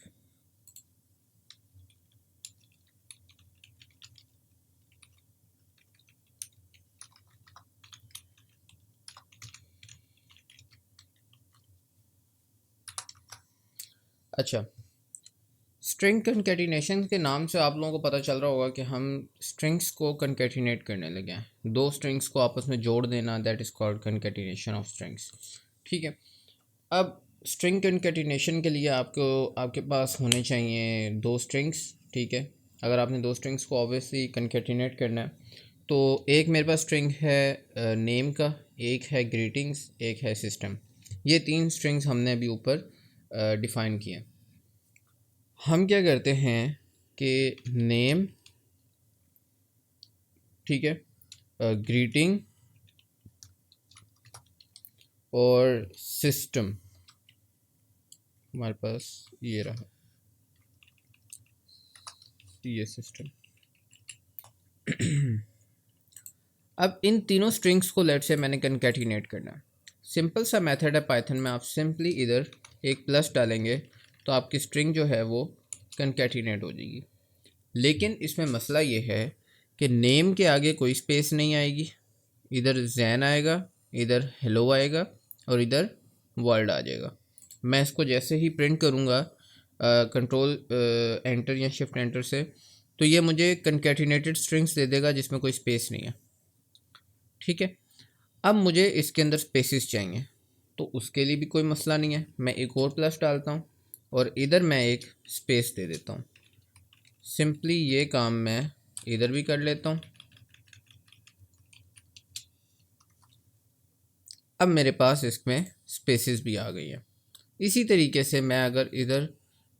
अच्छा, स्ट्रिंग कंकैटिनेशन के नाम से आप लोगों को पता चल रहा होगा कि हम स्ट्रिंग्स को कंकैटिनेट करने लगे हैं। दो स्ट्रिंग्स को आपस में जोड़ देना, that is called concatenation of strings. ठीक है, अब स्ट्रिंग कंकैटिनेशन के लिए आपको आपके पास होने चाहिए दो स्ट्रिंग्स। ठीक है, अगर आपने दो स्ट्रिंग्स को ऑब्वियसली कंकैटिनेट करना है, तो एक मेरे पास स्ट्रिंग है नेम का, एक है ग्रीटिंग्स, एक है सिस्टम। ये तीन स्ट्रिंग्स हमने अभी ऊपर डिफ़ाइन किए। हम क्या करते हैं कि नेम, ठीक है, ग्रीटिंग और सिस्टम, हमारे पास ये रहा, ये सिस्टम। अब इन तीनों स्ट्रिंग्स को लेट से मैंने कंकैटिनेट करना है। सिंपल सा मेथड है पाइथन में, आप सिंपली इधर एक प्लस डालेंगे तो आपकी स्ट्रिंग जो है वो कंकैटिनेट हो जाएगी। लेकिन इसमें मसला ये है कि नेम के आगे कोई स्पेस नहीं आएगी, इधर जैन आएगा, इधर हेलो आएगा और इधर वर्ल्ड आ जाएगा। मैं इसको जैसे ही प्रिंट करूँगा कंट्रोल एंटर या शिफ्ट एंटर से, तो ये मुझे कंकैटिनेटेड स्ट्रिंग्स दे देगा जिसमें कोई स्पेस नहीं है। ठीक है, अब मुझे इसके अंदर स्पेसिस चाहिए, तो उसके लिए भी कोई मसला नहीं है, मैं एक और प्लस डालता हूँ और इधर मैं एक स्पेस दे देता हूँ। सिंपली ये काम मैं इधर भी कर लेता हूँ। अब मेरे पास इसमें स्पेसेस भी आ गई हैं। इसी तरीके से मैं अगर इधर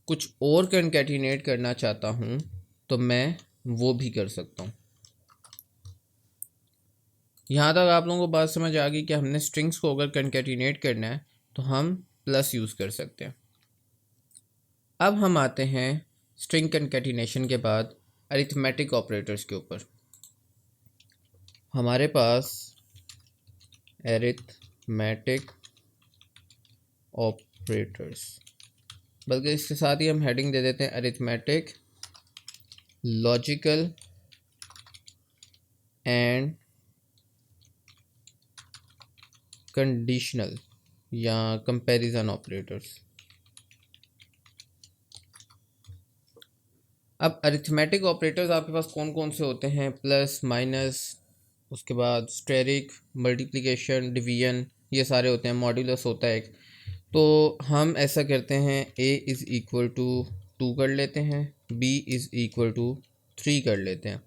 कुछ और कंकैटिनेट करना चाहता हूँ तो मैं वो भी कर सकता हूँ। यहाँ तक आप लोगों को बात समझ आ गई कि हमने स्ट्रिंग्स को अगर कंकैटिनेट करना है तो हम प्लस यूज़ कर सकते हैं। अब हम आते हैं स्ट्रिंग कंकैटिनेशन के बाद अरिथमेटिक ऑपरेटर्स के ऊपर। हमारे पास अरिथमेटिक ऑपरेटर्स, बल्कि इसके साथ ही हम हेडिंग दे देते हैं अरिथमेटिक, लॉजिकल एंड कंडीशनल या कंपैरिजन ऑपरेटर्स। अब अरिथमेटिक ऑपरेटर्स आपके पास कौन कौन से होते हैं, प्लस, माइनस, उसके बाद स्टेरिक, मल्टीप्लिकेशन, डिवीजन, ये सारे होते हैं। मॉड्यूलस होता है एक। तो हम ऐसा करते हैं, a इज़ इक्वल टू 2 कर लेते हैं, b इज़ इक्वल टू 3 कर लेते हैं।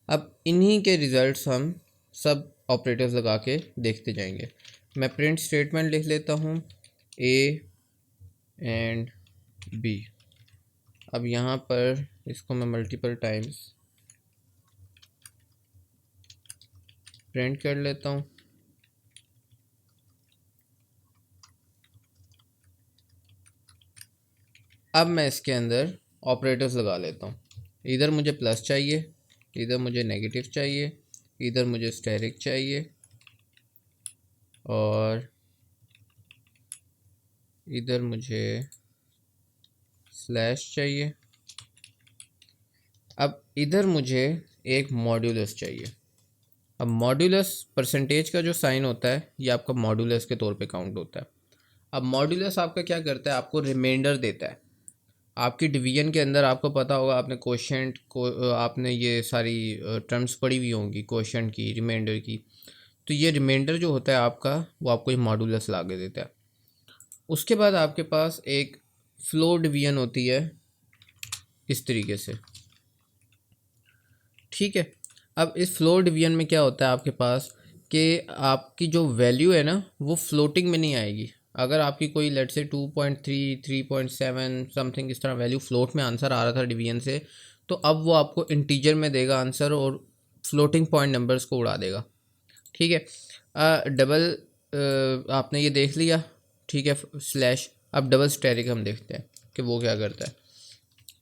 अब इन्हीं के रिज़ल्ट्स हम सब ऑपरेटर्स लगा के देखते जाएंगे। मैं प्रिंट स्टेटमेंट लिख लेता हूँ a एंड b। अब यहाँ पर इसको मैं मल्टीपल टाइम्स प्रिंट कर लेता हूँ। अब मैं इसके अंदर ऑपरेटर्स लगा लेता हूँ। इधर मुझे प्लस चाहिए, इधर मुझे नेगेटिव चाहिए, इधर मुझे स्टेरिक चाहिए और इधर मुझे स्लैश चाहिए। अब इधर मुझे एक मॉड्यूलस चाहिए। अब मॉड्यूलस परसेंटेज का जो साइन होता है ये आपका मॉड्यूलस के तौर पे काउंट होता है। अब मॉड्यूलस आपका क्या करता है, आपको रिमाइंडर देता है। आपकी डिवीजन के अंदर आपको पता होगा, आपने कोशेंट को आपने ये सारी टर्म्स पढ़ी हुई होंगी, कोशेंट की, रिमाइंडर की। तो ये रिमाइंडर जो होता है आपका, वो आपको ये मॉड्यूलस ला के देता है। उसके बाद आपके पास एक फ्लो डिवीजन होती है इस तरीके से। ठीक है, अब इस फ्लो डिवीजन में क्या होता है आपके पास कि आपकी जो वैल्यू है ना वो फ्लोटिंग में नहीं आएगी। अगर आपकी कोई लेट से 2.3, 3.7 समथिंग इस तरह वैल्यू फ्लोट में आंसर आ रहा था डिवीजन से, तो अब वो आपको इंटीजर में देगा आंसर और फ्लोटिंग पॉइंट नंबर्स को उड़ा देगा। ठीक है। डबल आपने ये देख लिया, ठीक है, स्लैश। अब डबल स्टैटिक हम देखते हैं कि वो क्या करता है,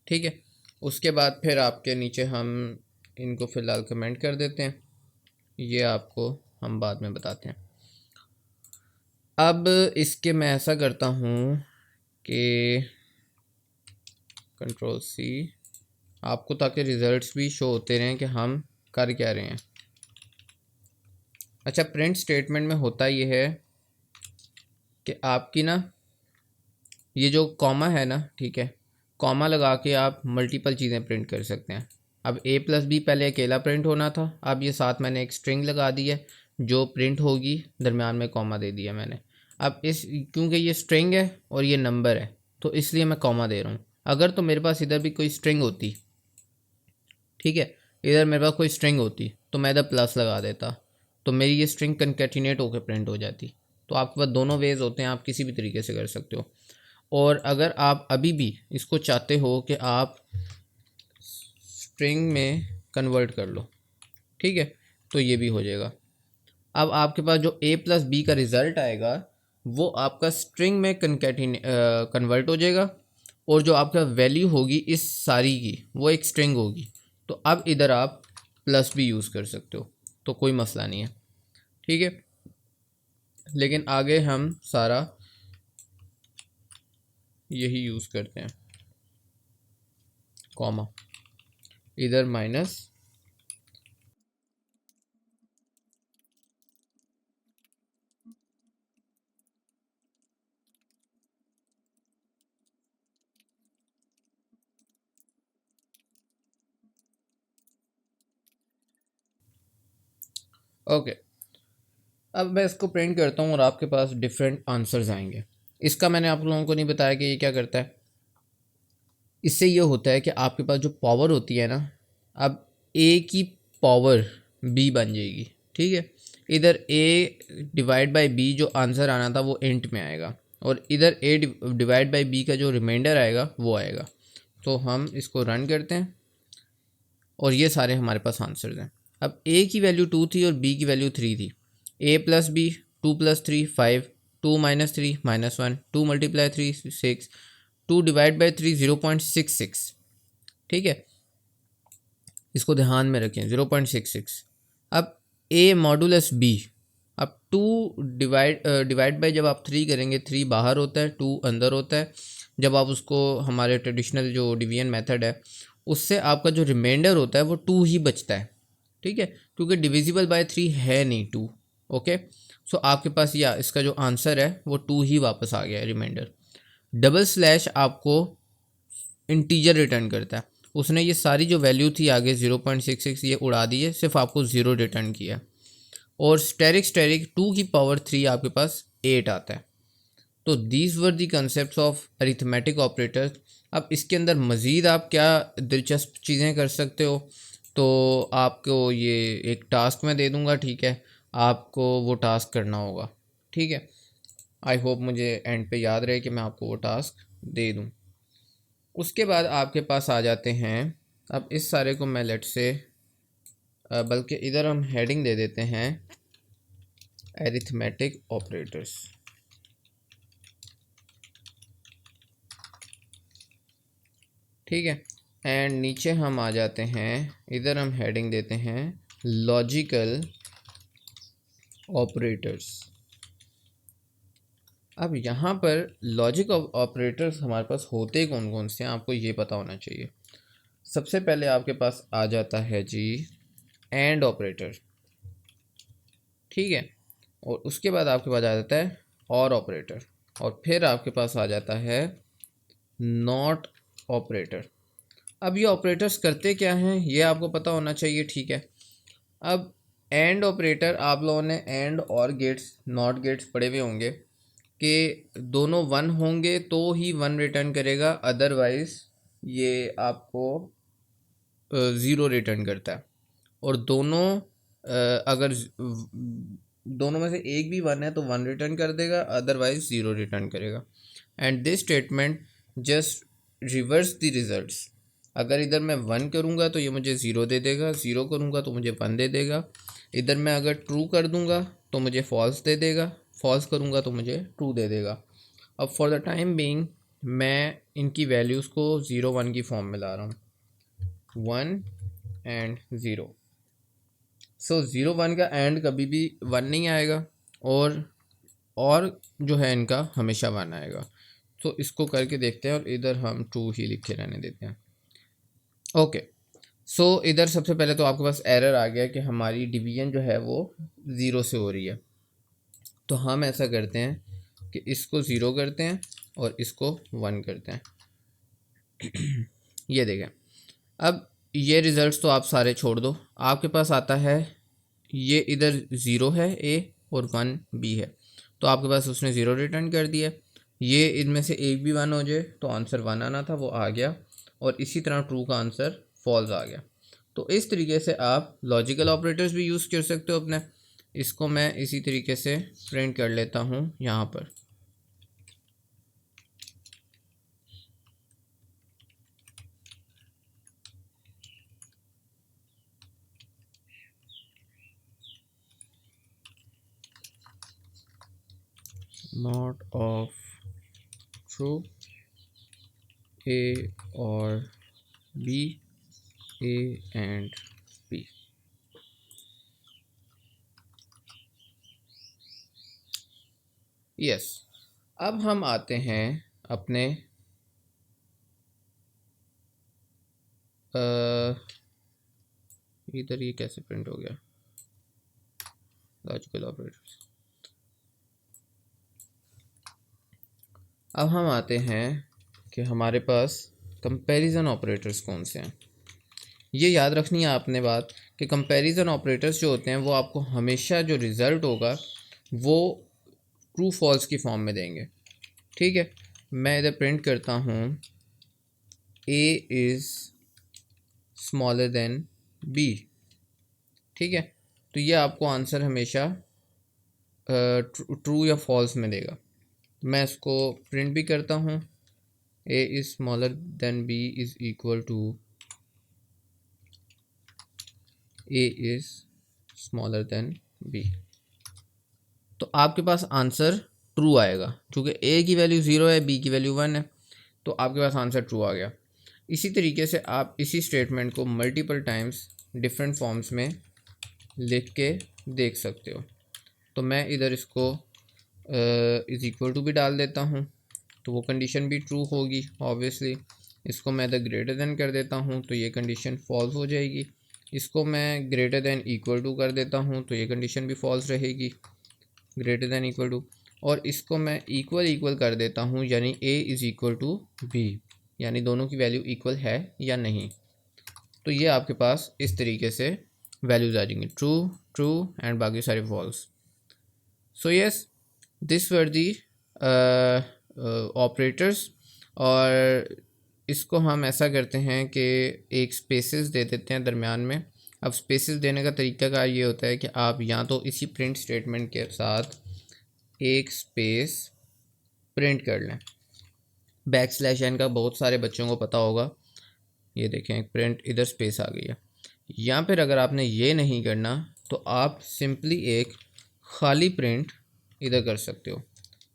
ठीक है। उसके बाद फिर आपके नीचे हम इनको फ़िलहाल कमेंट कर देते हैं, ये आपको हम बाद में बताते हैं। अब इसके मैं ऐसा करता हूँ कि कंट्रोल सी, आपको ताकि रिज़ल्ट्स भी शो होते रहें कि हम कर क्या रहे हैं। अच्छा, प्रिंट स्टेटमेंट में होता ये है कि आपकी ना ये जो कॉमा है ना, ठीक है, कॉमा लगा के आप मल्टीपल चीज़ें प्रिंट कर सकते हैं। अब ए प्लस बी पहले अकेला प्रिंट होना था, अब ये साथ मैंने एक स्ट्रिंग लगा दी है जो प्रिंट होगी, दरमियान में कॉमा दे दिया मैंने। अब इस क्योंकि ये स्ट्रिंग है और ये नंबर है तो इसलिए मैं कॉमा दे रहा हूँ। अगर तो मेरे पास इधर भी कोई स्ट्रिंग होती, ठीक है, इधर मेरे पास कोई स्ट्रिंग होती तो मैं इधर प्लस लगा देता तो मेरी ये स्ट्रिंग कंकैटिनेट होकर प्रिंट हो जाती। तो आपके पास दोनों वेज होते हैं, आप किसी भी तरीके से कर सकते हो। और अगर आप अभी भी इसको चाहते हो कि आप स्ट्रिंग में कन्वर्ट कर लो, ठीक है, तो ये भी हो जाएगा। अब आपके पास जो a प्लस बी का रिज़ल्ट आएगा वो आपका स्ट्रिंग में कन्वर्ट हो जाएगा, और जो आपका वैल्यू होगी इस सारी की वो एक स्ट्रिंग होगी। तो अब इधर आप प्लस भी यूज़ कर सकते हो, तो कोई मसला नहीं है, ठीक है। लेकिन आगे हम सारा यही यूज़ करते हैं, कॉमा, इधर माइनस। ओके, अब मैं इसको प्रिंट करता हूँ और आपके पास डिफरेंट आंसर्स आएंगे। इसका मैंने आप लोगों को नहीं बताया कि ये क्या करता है। इससे ये होता है कि आपके पास जो पावर होती है ना, अब ए की पावर बी बन जाएगी, ठीक है। इधर ए डिवाइड बाय बी जो आंसर आना था वो इंट में आएगा, और इधर ए डिवाइड बाय बी का जो रिमाइंडर आएगा वो आएगा। तो हम इसको रन करते हैं और ये सारे हमारे पास आंसर्स हैं। अब ए की वैल्यू 2 थी और बी की वैल्यू 3 थी। A plus B, 2 plus 3 5, 2 minus 3 -1, 2 multiply 3 6, 2 divide by 3 0.66, ठीक है। इसको ध्यान में रखें, 0.66। अब ए मॉडुलस बी, अब 2 डिवाइड बाई जब आप 3 करेंगे, 3 बाहर होता है 2 अंदर होता है। जब आप उसको हमारे ट्रेडिशनल जो डिवीजन मेथड है उससे आपका जो रिमाइंडर होता है वो 2 ही बचता है, ठीक है, क्योंकि डिविजिबल बाय 3 है नहीं 2। ओके, सो आपके पास या इसका जो आंसर है वो 2 ही वापस आ गया है रिमाइंडर। डबल स्लैश आपको इंटीजर रिटर्न करता है। उसने ये सारी जो वैल्यू थी आगे 0.66 ये उड़ा दी है, सिर्फ आपको 0 रिटर्न किया। और स्टेरिक 2 की पावर 3 आपके पास 8 आता है। तो these were the concept of arithmetic operator. अब इसके अंदर मज़ीद आप क्या दिलचस्प चीज़ें कर सकते हो, तो आपको ये एक टास्क मैं दे दूँगा, ठीक है, आपको वो टास्क करना होगा, ठीक है। आई होप मुझे एंड पे याद रहे कि मैं आपको वो टास्क दे दूँ। उसके बाद आपके पास आ जाते हैं, अब इस सारे को मैं लेट से बल्कि इधर हम हेडिंग दे देते हैं अरिथमेटिक ऑपरेटर्स, ठीक है। एंड नीचे हम आ जाते हैं, इधर हम हेडिंग देते हैं लॉजिकल ऑपरेटर्स। अब यहाँ पर लॉजिक ऑपरेटर्स हमारे पास होते कौन कौन से हैं आपको ये पता होना चाहिए। सबसे पहले आपके पास आ जाता है जी एंड ऑपरेटर, ठीक है, और उसके बाद आपके पास आ जाता है और ऑपरेटर, और फिर आपके पास आ जाता है नॉट ऑपरेटर। अब ये ऑपरेटर्स करते क्या हैं ये आपको पता होना चाहिए, ठीक है। अब एंड ऑपरेटर आप लोगों ने एंड और गेट्स नॉट गेट्स पढ़े हुए होंगे कि दोनों 1 होंगे तो ही 1 रिटर्न करेगा, अदरवाइज ये आपको 0 रिटर्न करता है। और दोनों अगर दोनों में से एक भी 1 है तो 1 रिटर्न कर देगा, अदरवाइज 0 रिटर्न करेगा। And this statement just reverse the results. अगर इधर मैं 1 करूँगा तो ये मुझे 0 दे देगा, 0 करूँगा तो मुझे 1 दे देगा। इधर मैं अगर ट्रू कर दूँगा तो मुझे फॉल्स दे देगा, फॉल्स करूँगा तो मुझे ट्रू दे देगा। अब फॉर द टाइम बीइंग मैं इनकी वैल्यूज़ को 0 1 की फॉर्म में ला रहा हूँ, 1 एंड 0। सो 0 1 का एंड कभी भी 1 नहीं आएगा, और जो है इनका हमेशा 1 आएगा। तो इसको करके देखते हैं और इधर हम ट्रू ही लिख के रहने देते हैं। ओके, सो इधर सबसे पहले तो आपके पास एरर आ गया कि हमारी डिवीजन जो है वो 0 से हो रही है। तो हम ऐसा करते हैं कि इसको 0 करते हैं और इसको 1 करते हैं। ये देखें, अब ये रिज़ल्ट्स तो आप सारे छोड़ दो, आपके पास आता है ये इधर 0 है ए और 1 बी है, तो आपके पास उसने 0 रिटर्न कर दिया। ये इनमें से एक भी 1 हो जाए तो आंसर 1 आना था, वो आ गया, और इसी तरह ट्रू का आंसर फॉल्स आ गया। तो इस तरीके से आप लॉजिकल ऑपरेटर्स भी यूज़ कर सकते हो अपने। इसको मैं इसी तरीके से प्रिंट कर लेता हूँ यहाँ पर। नॉट ऑफ ट्रू ए और B, A and B. Yes, अब हम आते हैं अपने इधर, ये कैसे प्रिंट हो गया लॉजिकल ऑपरेटर्स। अब हम आते हैं कि हमारे पास कंपैरिजन ऑपरेटर्स कौन से हैं। ये याद रखनी है आपने बात कि कंपैरिजन ऑपरेटर्स जो होते हैं वो आपको हमेशा जो रिज़ल्ट होगा वो ट्रू फॉल्स की फॉर्म में देंगे। ठीक है, मैं इधर प्रिंट करता हूँ A is smaller than B. ठीक है, तो ये आपको आंसर हमेशा ट्रू या फॉल्स में देगा। मैं इसको प्रिंट भी करता हूँ, A is smaller than B is equal to A is smaller than B. तो आपके पास आंसर ट्रू आएगा, क्योंकि ए की वैल्यू 0 है, बी की वैल्यू 1 है, तो आपके पास आंसर ट्रू आ गया। इसी तरीके से आप इसी स्टेटमेंट को मल्टीपल टाइम्स डिफरेंट फॉर्म्स में लिख के देख सकते हो। तो मैं इधर इसको इज़ इक्वल टू भी डाल देता हूँ, तो वो कंडीशन भी ट्रू होगी ऑब्वियसली। इसको मैं इधर ग्रेटर देन कर देता हूँ तो ये कंडीशन फॉल्स हो जाएगी। इसको मैं ग्रेटर देन इक्वल टू कर देता हूँ तो ये कंडीशन भी फॉल्स रहेगी, ग्रेटर देन इक्वल टू। और इसको मैं इक्वल इक्वल कर देता हूँ, यानी A is equal to B, यानी दोनों की वैल्यू इक्वल है या नहीं। तो ये आपके पास इस तरीके से वैल्यूज़ आ जाएंगी, ट्रू ट्रू एंड बाकी सारे false. So yes, this were the operators. और इसको हम ऐसा करते हैं कि एक स्पेसेस दे देते हैं दरमियान में। अब स्पेसेस देने का तरीका कार ये होता है कि आप या तो इसी प्रिंट स्टेटमेंट के साथ एक स्पेस प्रिंट कर लें। बैकस्लैश n का बहुत सारे बच्चों को पता होगा, ये देखें एक प्रिंट इधर स्पेस आ गई है। या फिर अगर आपने ये नहीं करना तो आप सिंपली एक खाली प्रिंट इधर कर सकते हो।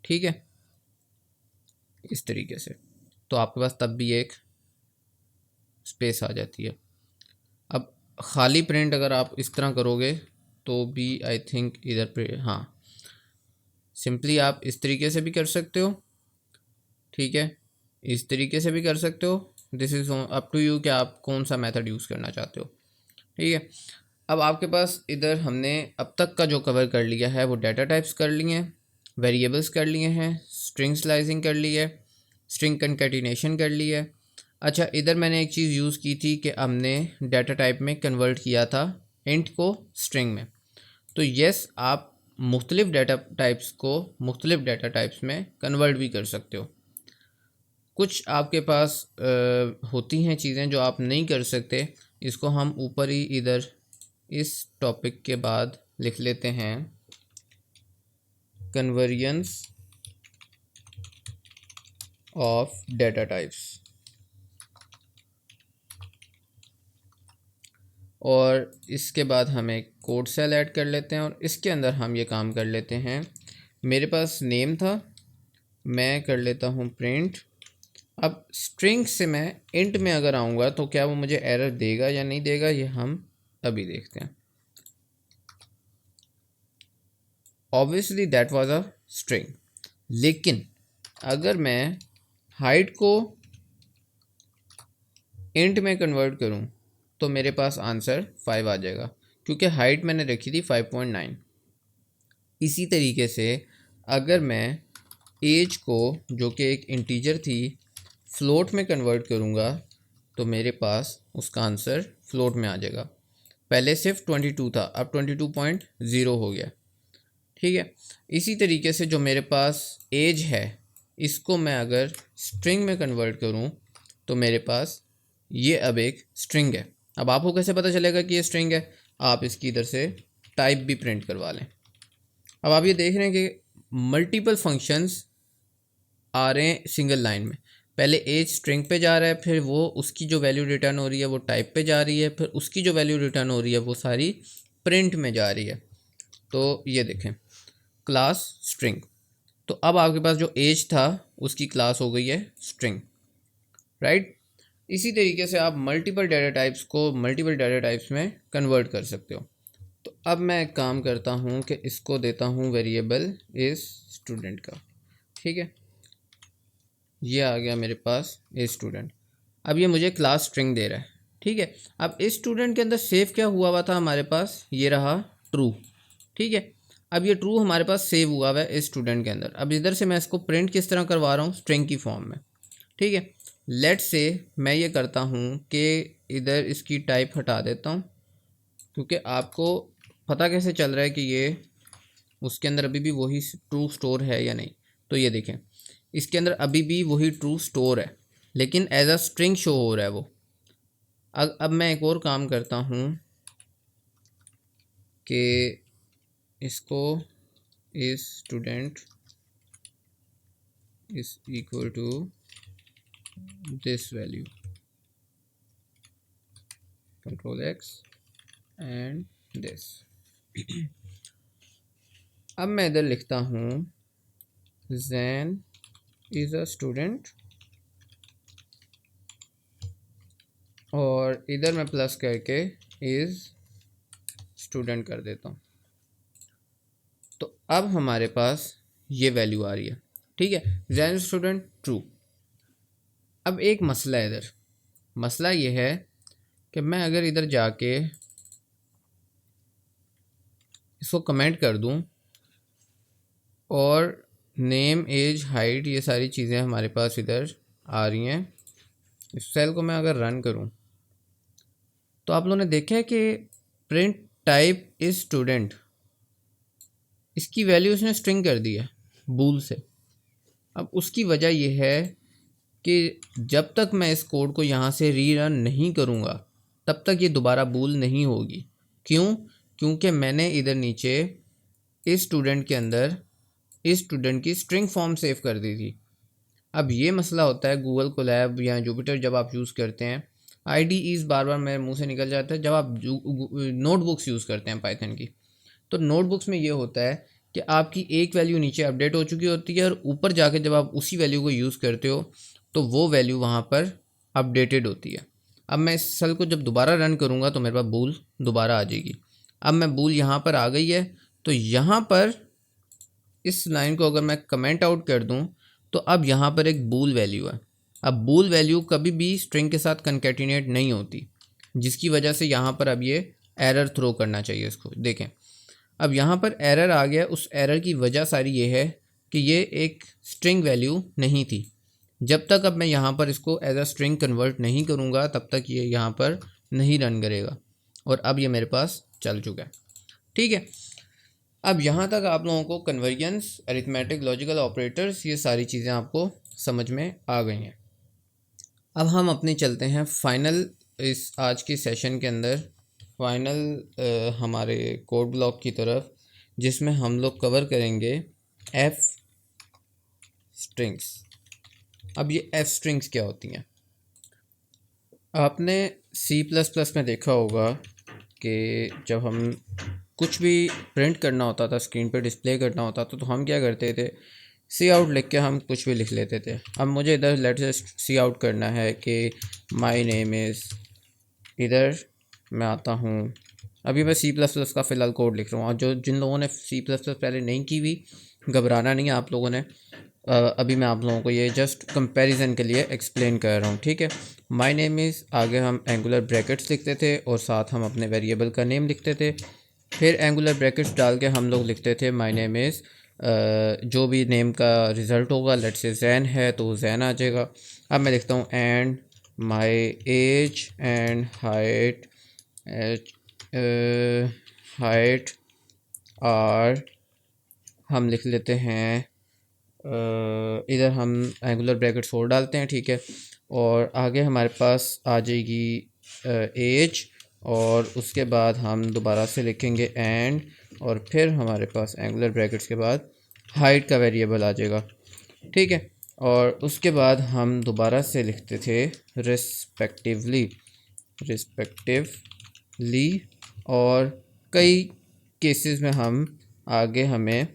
ठीक है, इस तरीके से, तो आपके पास तब भी एक स्पेस आ जाती है। अब खाली प्रिंट अगर आप इस तरह करोगे तो भी आई थिंक इधर हाँ, सिंपली आप इस तरीके से भी कर सकते हो। ठीक है, इस तरीके से भी कर सकते हो। This is up to you कि आप कौन सा मेथड यूज़ करना चाहते हो। ठीक है, अब आपके पास इधर हमने अब तक का जो कवर कर लिया है वो डाटा टाइप्स कर लिए हैं, वेरिएबल्स कर लिए हैं, स्ट्रिंग स्लाइसिंग कर ली है, स्ट्रिंग कंकैटिनेशन कर ली है। अच्छा, इधर मैंने एक चीज़ यूज़ की थी कि हमने डाटा टाइप में कन्वर्ट किया था इंट को स्ट्रिंग में। तो येस, आप मुख्तलिफ डाटा टाइप्स को मुख्तलिफ डाटा टाइप्स में कन्वर्ट भी कर सकते हो। कुछ आपके पास होती हैं चीज़ें जो आप नहीं कर सकते, इसको हम ऊपर ही इधर इस टॉपिक के बाद लिख लेते हैं, कन्वर्जेंस ऑफ डाटा टाइप्स। और इसके बाद हम एक कोड सेल ऐड कर लेते हैं और इसके अंदर हम ये काम कर लेते हैं। मेरे पास नेम था, मैं कर लेता हूँ प्रिंट। अब स्ट्रिंग से मैं इंट में अगर आऊँगा तो क्या वो मुझे एरर देगा या नहीं देगा, ये हम अभी देखते हैं। Obviously that was a string, लेकिन अगर मैं हाइट को इंट में कन्वर्ट करूं तो मेरे पास आंसर 5 आ जाएगा, क्योंकि हाइट मैंने रखी थी 5.9। इसी तरीके से अगर मैं एज को, जो कि एक इंटीजर थी, फ्लोट में कन्वर्ट करूंगा तो मेरे पास उसका आंसर फ्लोट में आ जाएगा। पहले सिर्फ 22 था, अब 22.0 हो गया। ठीक है, इसी तरीके से जो मेरे पास एज है, इसको मैं अगर स्ट्रिंग में कन्वर्ट करूं तो मेरे पास ये अब एक स्ट्रिंग है। अब आपको कैसे पता चलेगा कि ये स्ट्रिंग है? आप इसकी इधर से टाइप भी प्रिंट करवा लें। अब आप ये देख रहे हैं कि मल्टीपल फंक्शंस आ रहे हैं सिंगल लाइन में। पहले एज स्ट्रिंग पे जा रहा है, फिर वो उसकी जो वैल्यू रिटर्न हो रही है वो टाइप पे जा रही है, फिर उसकी जो वैल्यू रिटर्न हो रही है वो सारी प्रिंट में जा रही है। तो ये देखें, क्लास स्ट्रिंग। तो अब आपके पास जो एज था उसकी क्लास हो गई है स्ट्रिंग, राइट। इसी तरीके से आप मल्टीपल डाटा टाइप्स को मल्टीपल डाटा टाइप्स में कन्वर्ट कर सकते हो। तो अब मैं एक काम करता हूँ कि इसको देता हूँ वेरिएबल इज स्टूडेंट का। ठीक है, ये आ गया मेरे पास इज स्टूडेंट। अब ये मुझे क्लास स्ट्रिंग दे रहा है। ठीक है, अब इस स्टूडेंट के अंदर सेव क्या हुआ था हमारे पास, ये रहा ट्रू। ठीक है, अब ये ट्रू हमारे पास सेव हुआ हुआ है इस स्टूडेंट के अंदर। अब इधर से मैं इसको प्रिंट किस तरह करवा रहा हूँ, स्ट्रिंग की फॉर्म में। ठीक है, लेट से मैं ये करता हूँ कि इधर इसकी टाइप हटा देता हूँ, क्योंकि आपको पता कैसे चल रहा है कि ये उसके अंदर अभी भी वही ट्रू स्टोर है या नहीं। तो ये देखें, इसके अंदर अभी भी वही ट्रू स्टोर है, लेकिन एज अ स्ट्रिंग शो हो रहा है वो। अब मैं एक और काम करता हूँ कि इसको इस student is equal to this value, control X and this. अब मैं इधर लिखता हूँ जैन इज अ स्टूडेंट, और इधर मैं प्लस करके इज स्टूडेंट कर देता हूँ। तो अब हमारे पास ये वैल्यू आ रही है। ठीक है, जैन स्टूडेंट ट्रू। अब एक मसला है इधर, मसला ये है कि मैं अगर इधर जाके इसको कमेंट कर दूं और नेम एज हाइट ये सारी चीज़ें हमारे पास इधर आ रही हैं, इस सेल को मैं अगर रन करूं तो आप लोगों ने देखा है कि प्रिंट टाइप इज स्टूडेंट, इसकी वैल्यू उसने स्ट्रिंग कर दी है बूल से। अब उसकी वजह यह है कि जब तक मैं इस कोड को यहाँ से रीरन नहीं करूँगा तब तक ये दोबारा बूल नहीं होगी। क्यों? क्योंकि मैंने इधर नीचे इस स्टूडेंट के अंदर इस स्टूडेंट की स्ट्रिंग फॉर्म सेव कर दी थी। अब ये मसला होता है गूगल कोलैब या जुपिटर जब आप यूज़ करते हैं, आईडीईज़ बार बार मेरे मुंह से निकल जाता है, जब आप नोटबुक्स यूज़ करते हैं पाइथन की, तो नोटबुक्स में ये होता है कि आपकी एक वैल्यू नीचे अपडेट हो चुकी होती है और ऊपर जाके जब आप उसी वैल्यू को यूज़ करते हो तो वो वैल्यू वहाँ पर अपडेटेड होती है। अब मैं इस सेल को जब दोबारा रन करूँगा तो मेरे पास बूल दोबारा आ जाएगी। अब मैं बूल यहाँ पर आ गई है, तो यहाँ पर इस लाइन को अगर मैं कमेंट आउट कर दूं तो अब यहाँ पर एक बूल वैल्यू है। अब बूल वैल्यू कभी भी स्ट्रिंग के साथ कंकैटिनेट नहीं होती, जिसकी वजह से यहाँ पर अब ये एरर थ्रो करना चाहिए इसको। देखें, अब यहाँ पर एरर आ गया। उस एरर की वजह सारी ये है कि ये एक स्ट्रिंग वैल्यू नहीं थी। जब तक अब मैं यहाँ पर इसको एज अ स्ट्रिंग कन्वर्ट नहीं करूँगा तब तक ये यहाँ पर नहीं रन करेगा, और अब ये मेरे पास चल चुका है। ठीक है, अब यहाँ तक आप लोगों को कन्वर्जेंस, अरिथमेटिक, लॉजिकल ऑपरेटर्स, ये सारी चीज़ें आपको समझ में आ गई हैं। अब हम अपने चलते हैं फाइनल, इस आज की सेशन के अंदर फाइनल हमारे कोड ब्लॉक की तरफ, जिसमें हम लोग कवर करेंगे एफ स्ट्रिंग्स। अब ये एफ स्ट्रिंग्स क्या होती हैं? आपने C++ में देखा होगा कि जब हम कुछ भी प्रिंट करना होता था, स्क्रीन पे डिस्प्ले करना होता था, तो हम क्या करते थे, सी आउट लिख के हम कुछ भी लिख लेते थे। अब मुझे इधर लेट्स से सी आउट करना है कि माय नेम इज़, इधर मैं आता हूँ, अभी मैं सी प्लस प्लस का फ़िलहाल कोड लिख रहा हूँ। और जो जिन लोगों ने सी प्लस प्लस पहले नहीं की हुई, घबराना नहीं है आप लोगों ने। अभी मैं आप लोगों को ये जस्ट कंपैरिजन के लिए एक्सप्लेन कर रहा हूँ, ठीक है। माय नेम इज़, आगे हम एंगुलर ब्रैकेट्स लिखते थे और साथ हम अपने वेरिएबल का नेम लिखते थे। फिर एंगुलर ब्रैकेट्स डाल के हम लोग लिखते थे माय नेम इज़, जो भी नेम का रिज़ल्ट होगा, लेट्स से जैन है तो जैन आ जाएगा। अब मैं लिखता हूँ and my age and height, height are, हम लिख लेते हैं इधर हम एंगुलर ब्रैकेट्स 4 डालते हैं, ठीक है। और आगे हमारे पास आ जाएगी एज, और उसके बाद हम दोबारा से लिखेंगे एंड, और फिर हमारे पास एंगुलर ब्रैकेट्स के बाद हाइट का वेरिएबल आ जाएगा, ठीक है। और उसके बाद हम दोबारा से लिखते थे रिस्पेक्टिवली, रिस्पेक्टिवली, और कई केसेस में हम आगे हमें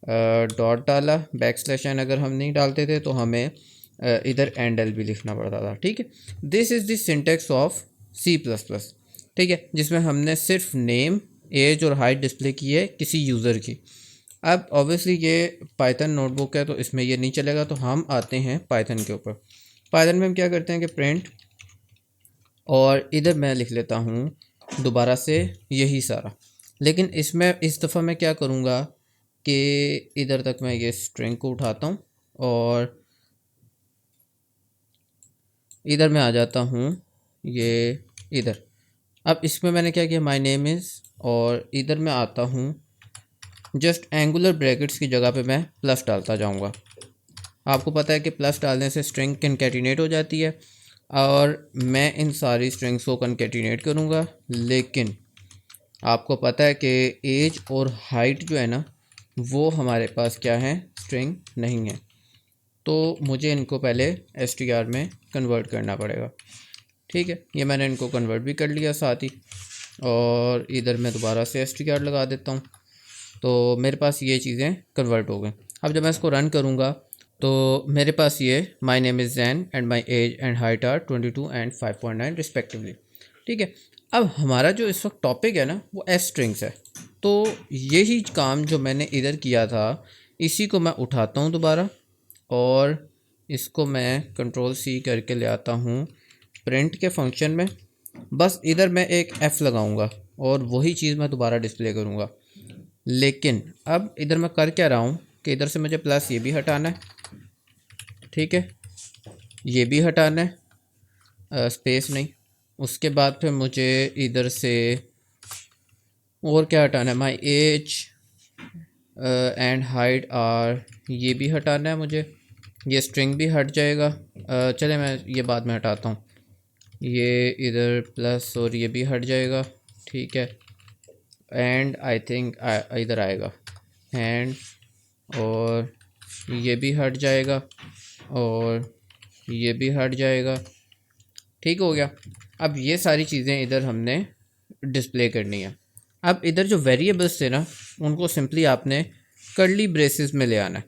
डॉट डाला, बैक स्लैश एन अगर हम नहीं डालते थे तो हमें इधर एंड एल भी लिखना पड़ता था, ठीक है। This is the syntax of C plus plus, ठीक है, जिसमें हमने सिर्फ नेम, एज और हाइट डिस्प्ले की है किसी यूज़र की। अब ऑब्वियसली ये पाइथन नोटबुक है तो इसमें ये नहीं चलेगा, तो हम आते हैं पाइथन के ऊपर। पाइथन में हम क्या करते हैं कि प्रिंट, और इधर मैं लिख लेता हूँ दोबारा से यही सारा, लेकिन इसमें इस दफ़ा मैं क्या करूँगा कि इधर तक मैं ये स्ट्रिंग को उठाता हूँ और इधर मैं आ जाता हूँ ये इधर। अब इसमें मैंने क्या किया, माय नेम इज़, और इधर मैं आता हूँ जस्ट एंगुलर ब्रैकेट्स की जगह पे मैं प्लस डालता जाऊँगा। आपको पता है कि प्लस डालने से स्ट्रिंग कनकैटिनेट हो जाती है, और मैं इन सारी स्ट्रिंग्स को कनकैटिनेट करूँगा। लेकिन आपको पता है कि एज और हाइट जो है ना, वो हमारे पास क्या है, स्ट्रिंग नहीं है, तो मुझे इनको पहले str में कन्वर्ट करना पड़ेगा, ठीक है। ये मैंने इनको कन्वर्ट भी कर लिया साथ ही, और इधर मैं दोबारा से str लगा देता हूँ, तो मेरे पास ये चीज़ें कन्वर्ट हो गई। अब जब मैं इसको रन करूँगा तो मेरे पास ये my name is Jain and my age and height are 22 and 5.9 respectively, ठीक है। अब हमारा जो इस वक्त टॉपिक है ना, वो एस स्ट्रिंग्स है, तो यही काम जो मैंने इधर किया था इसी को मैं उठाता हूँ दोबारा, और इसको मैं कंट्रोल सी करके ले आता हूँ प्रिंट के फंक्शन में। बस इधर मैं एक F लगाऊंगा और वही चीज़ मैं दोबारा डिस्प्ले करूँगा। लेकिन अब इधर मैं कर क्या रहा हूँ कि इधर से मुझे प्लस ये भी हटाना है, ठीक है, ये भी हटाना है, स्पेस नहीं। उसके बाद फिर मुझे इधर से और क्या हटाना है, my age and height are, ये भी हटाना है मुझे, ये स्ट्रिंग भी हट जाएगा। चले मैं ये बाद में हटाता हूँ, ये इधर प्लस और ये भी हट जाएगा, ठीक है। एंड आई थिंक इधर आएगा एंड, और ये भी हट जाएगा और ये भी हट जाएगा, ठीक हो गया। अब ये सारी चीज़ें इधर हमने डिस्प्ले करनी है। अब इधर जो वेरिएबल्स थे ना, उनको सिंपली आपने कर्ली ब्रेसेस में ले आना है,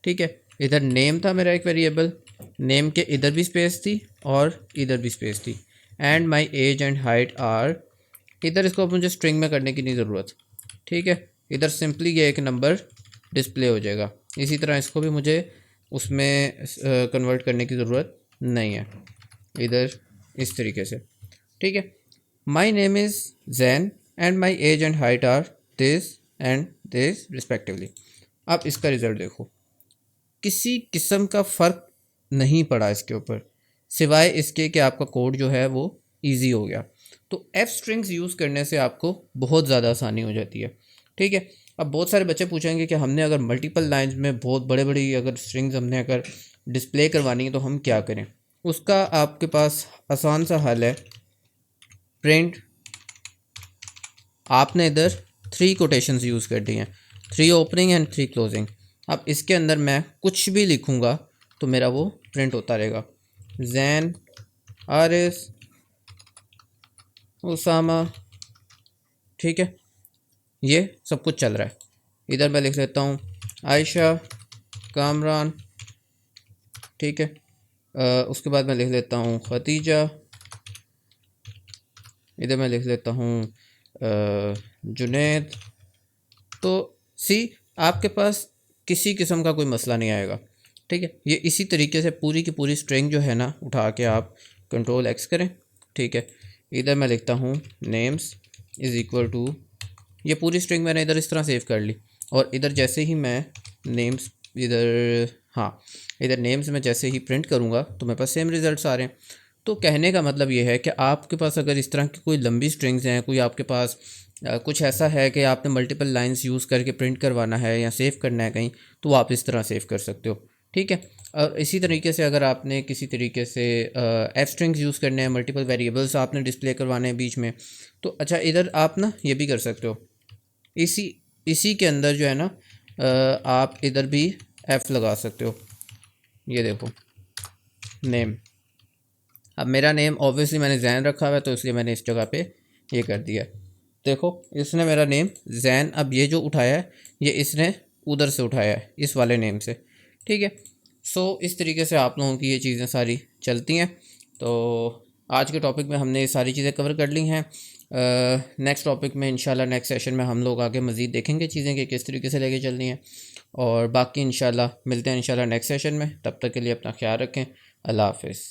ठीक है। इधर नेम था मेरा एक वेरिएबल, नेम के इधर भी स्पेस थी और इधर भी स्पेस थी, and my age and height are, इधर इसको मुझे स्ट्रिंग में करने की नहीं ज़रूरत, ठीक है। इधर सिंपली ये एक नंबर डिस्प्ले हो जाएगा। इसी तरह इसको भी मुझे उसमें कन्वर्ट करने की ज़रूरत नहीं है, इधर इस तरीके से, ठीक है। My name is Jain and my age and height are this and this respectively. अब इसका रिज़ल्ट देखो, किसी किस्म का फ़र्क नहीं पड़ा इसके ऊपर, सिवाय इसके कि आपका कोड जो है वो इजी हो गया। तो एफ स्ट्रिंग्स यूज़ करने से आपको बहुत ज़्यादा आसानी हो जाती है, ठीक है। अब बहुत सारे बच्चे पूछेंगे कि हमने अगर मल्टीपल लाइंस में बहुत बड़े बड़ी अगर स्ट्रिंग्स हमने अगर डिस्प्ले करवानी है तो हम क्या करें। उसका आपके पास आसान सा हल है, प्रिंट, आपने इधर 3 कोटेशंस यूज़ कर दी हैं, 3 ओपनिंग एंड 3 क्लोजिंग। अब इसके अंदर मैं कुछ भी लिखूँगा तो मेरा वो प्रिंट होता रहेगा, जैन, आरिस, उसामा, ठीक है, ये सब कुछ चल रहा है। इधर मैं लिख लेता हूँ आयशा कामरान, ठीक है। उसके बाद मैं लिख लेता हूँ खतीजा, इधर मैं लिख लेता हूँ जुनैद। तो सी आपके पास किसी किस्म का कोई मसला नहीं आएगा, ठीक है। ये इसी तरीके से पूरी की पूरी स्ट्रिंग जो है ना उठा के आप कंट्रोल एक्स करें, ठीक है। इधर मैं लिखता हूँ नेम्स इज़ इक्वल टू, ये पूरी स्ट्रिंग मैंने इधर इस तरह सेव कर ली, और इधर जैसे ही मैं नेम्स इधर, हाँ इधर नेम्स में जैसे ही प्रिंट करूँगा तो मेरे पास सेम रिज़ल्ट्स आ रहे हैं। तो कहने का मतलब ये है कि आपके पास अगर इस तरह की कोई लंबी स्ट्रिंग्स हैं, कोई आपके पास कुछ ऐसा है कि आपने मल्टीपल लाइंस यूज़ करके प्रिंट करवाना है या सेव करना है कहीं, तो आप इस तरह सेव कर सकते हो, ठीक है। और इसी तरीके से अगर आपने किसी तरीके से एफ स्ट्रिंग्स यूज़ करने हैं, मल्टीपल वेरिएबल्स आपने डिस्प्ले करवाने हैं बीच में, तो अच्छा इधर आप ना ये भी कर सकते हो, इसी इसी के अंदर जो है ना आप इधर भी एफ़ लगा सकते हो। ये देखो नेम, अब मेरा नेम ऑब्वियसली मैंने जैन रखा हुआ है तो इसलिए मैंने इस जगह पे ये कर दिया। देखो इसने मेरा नेम जैन, अब ये जो उठाया है ये इसने उधर से उठाया है इस वाले नेम से, ठीक है। सो इस तरीके से आप लोगों की ये चीज़ें सारी चलती हैं। तो आज के टॉपिक में हमने ये सारी चीज़ें कवर कर ली हैं। नेक्स्ट टॉपिक में इंशाल्लाह नेक्स्ट सेशन में हम लोग आगे मज़ीद देखेंगे चीज़ें कि किस तरीके से लेके चलनी है, और बाकी इंशाल्लाह मिलते हैं इंशाल्लाह नेक्स्ट सेशन में। तब तक के लिए अपना ख्याल रखें। अल्लाह हाफ़िज़।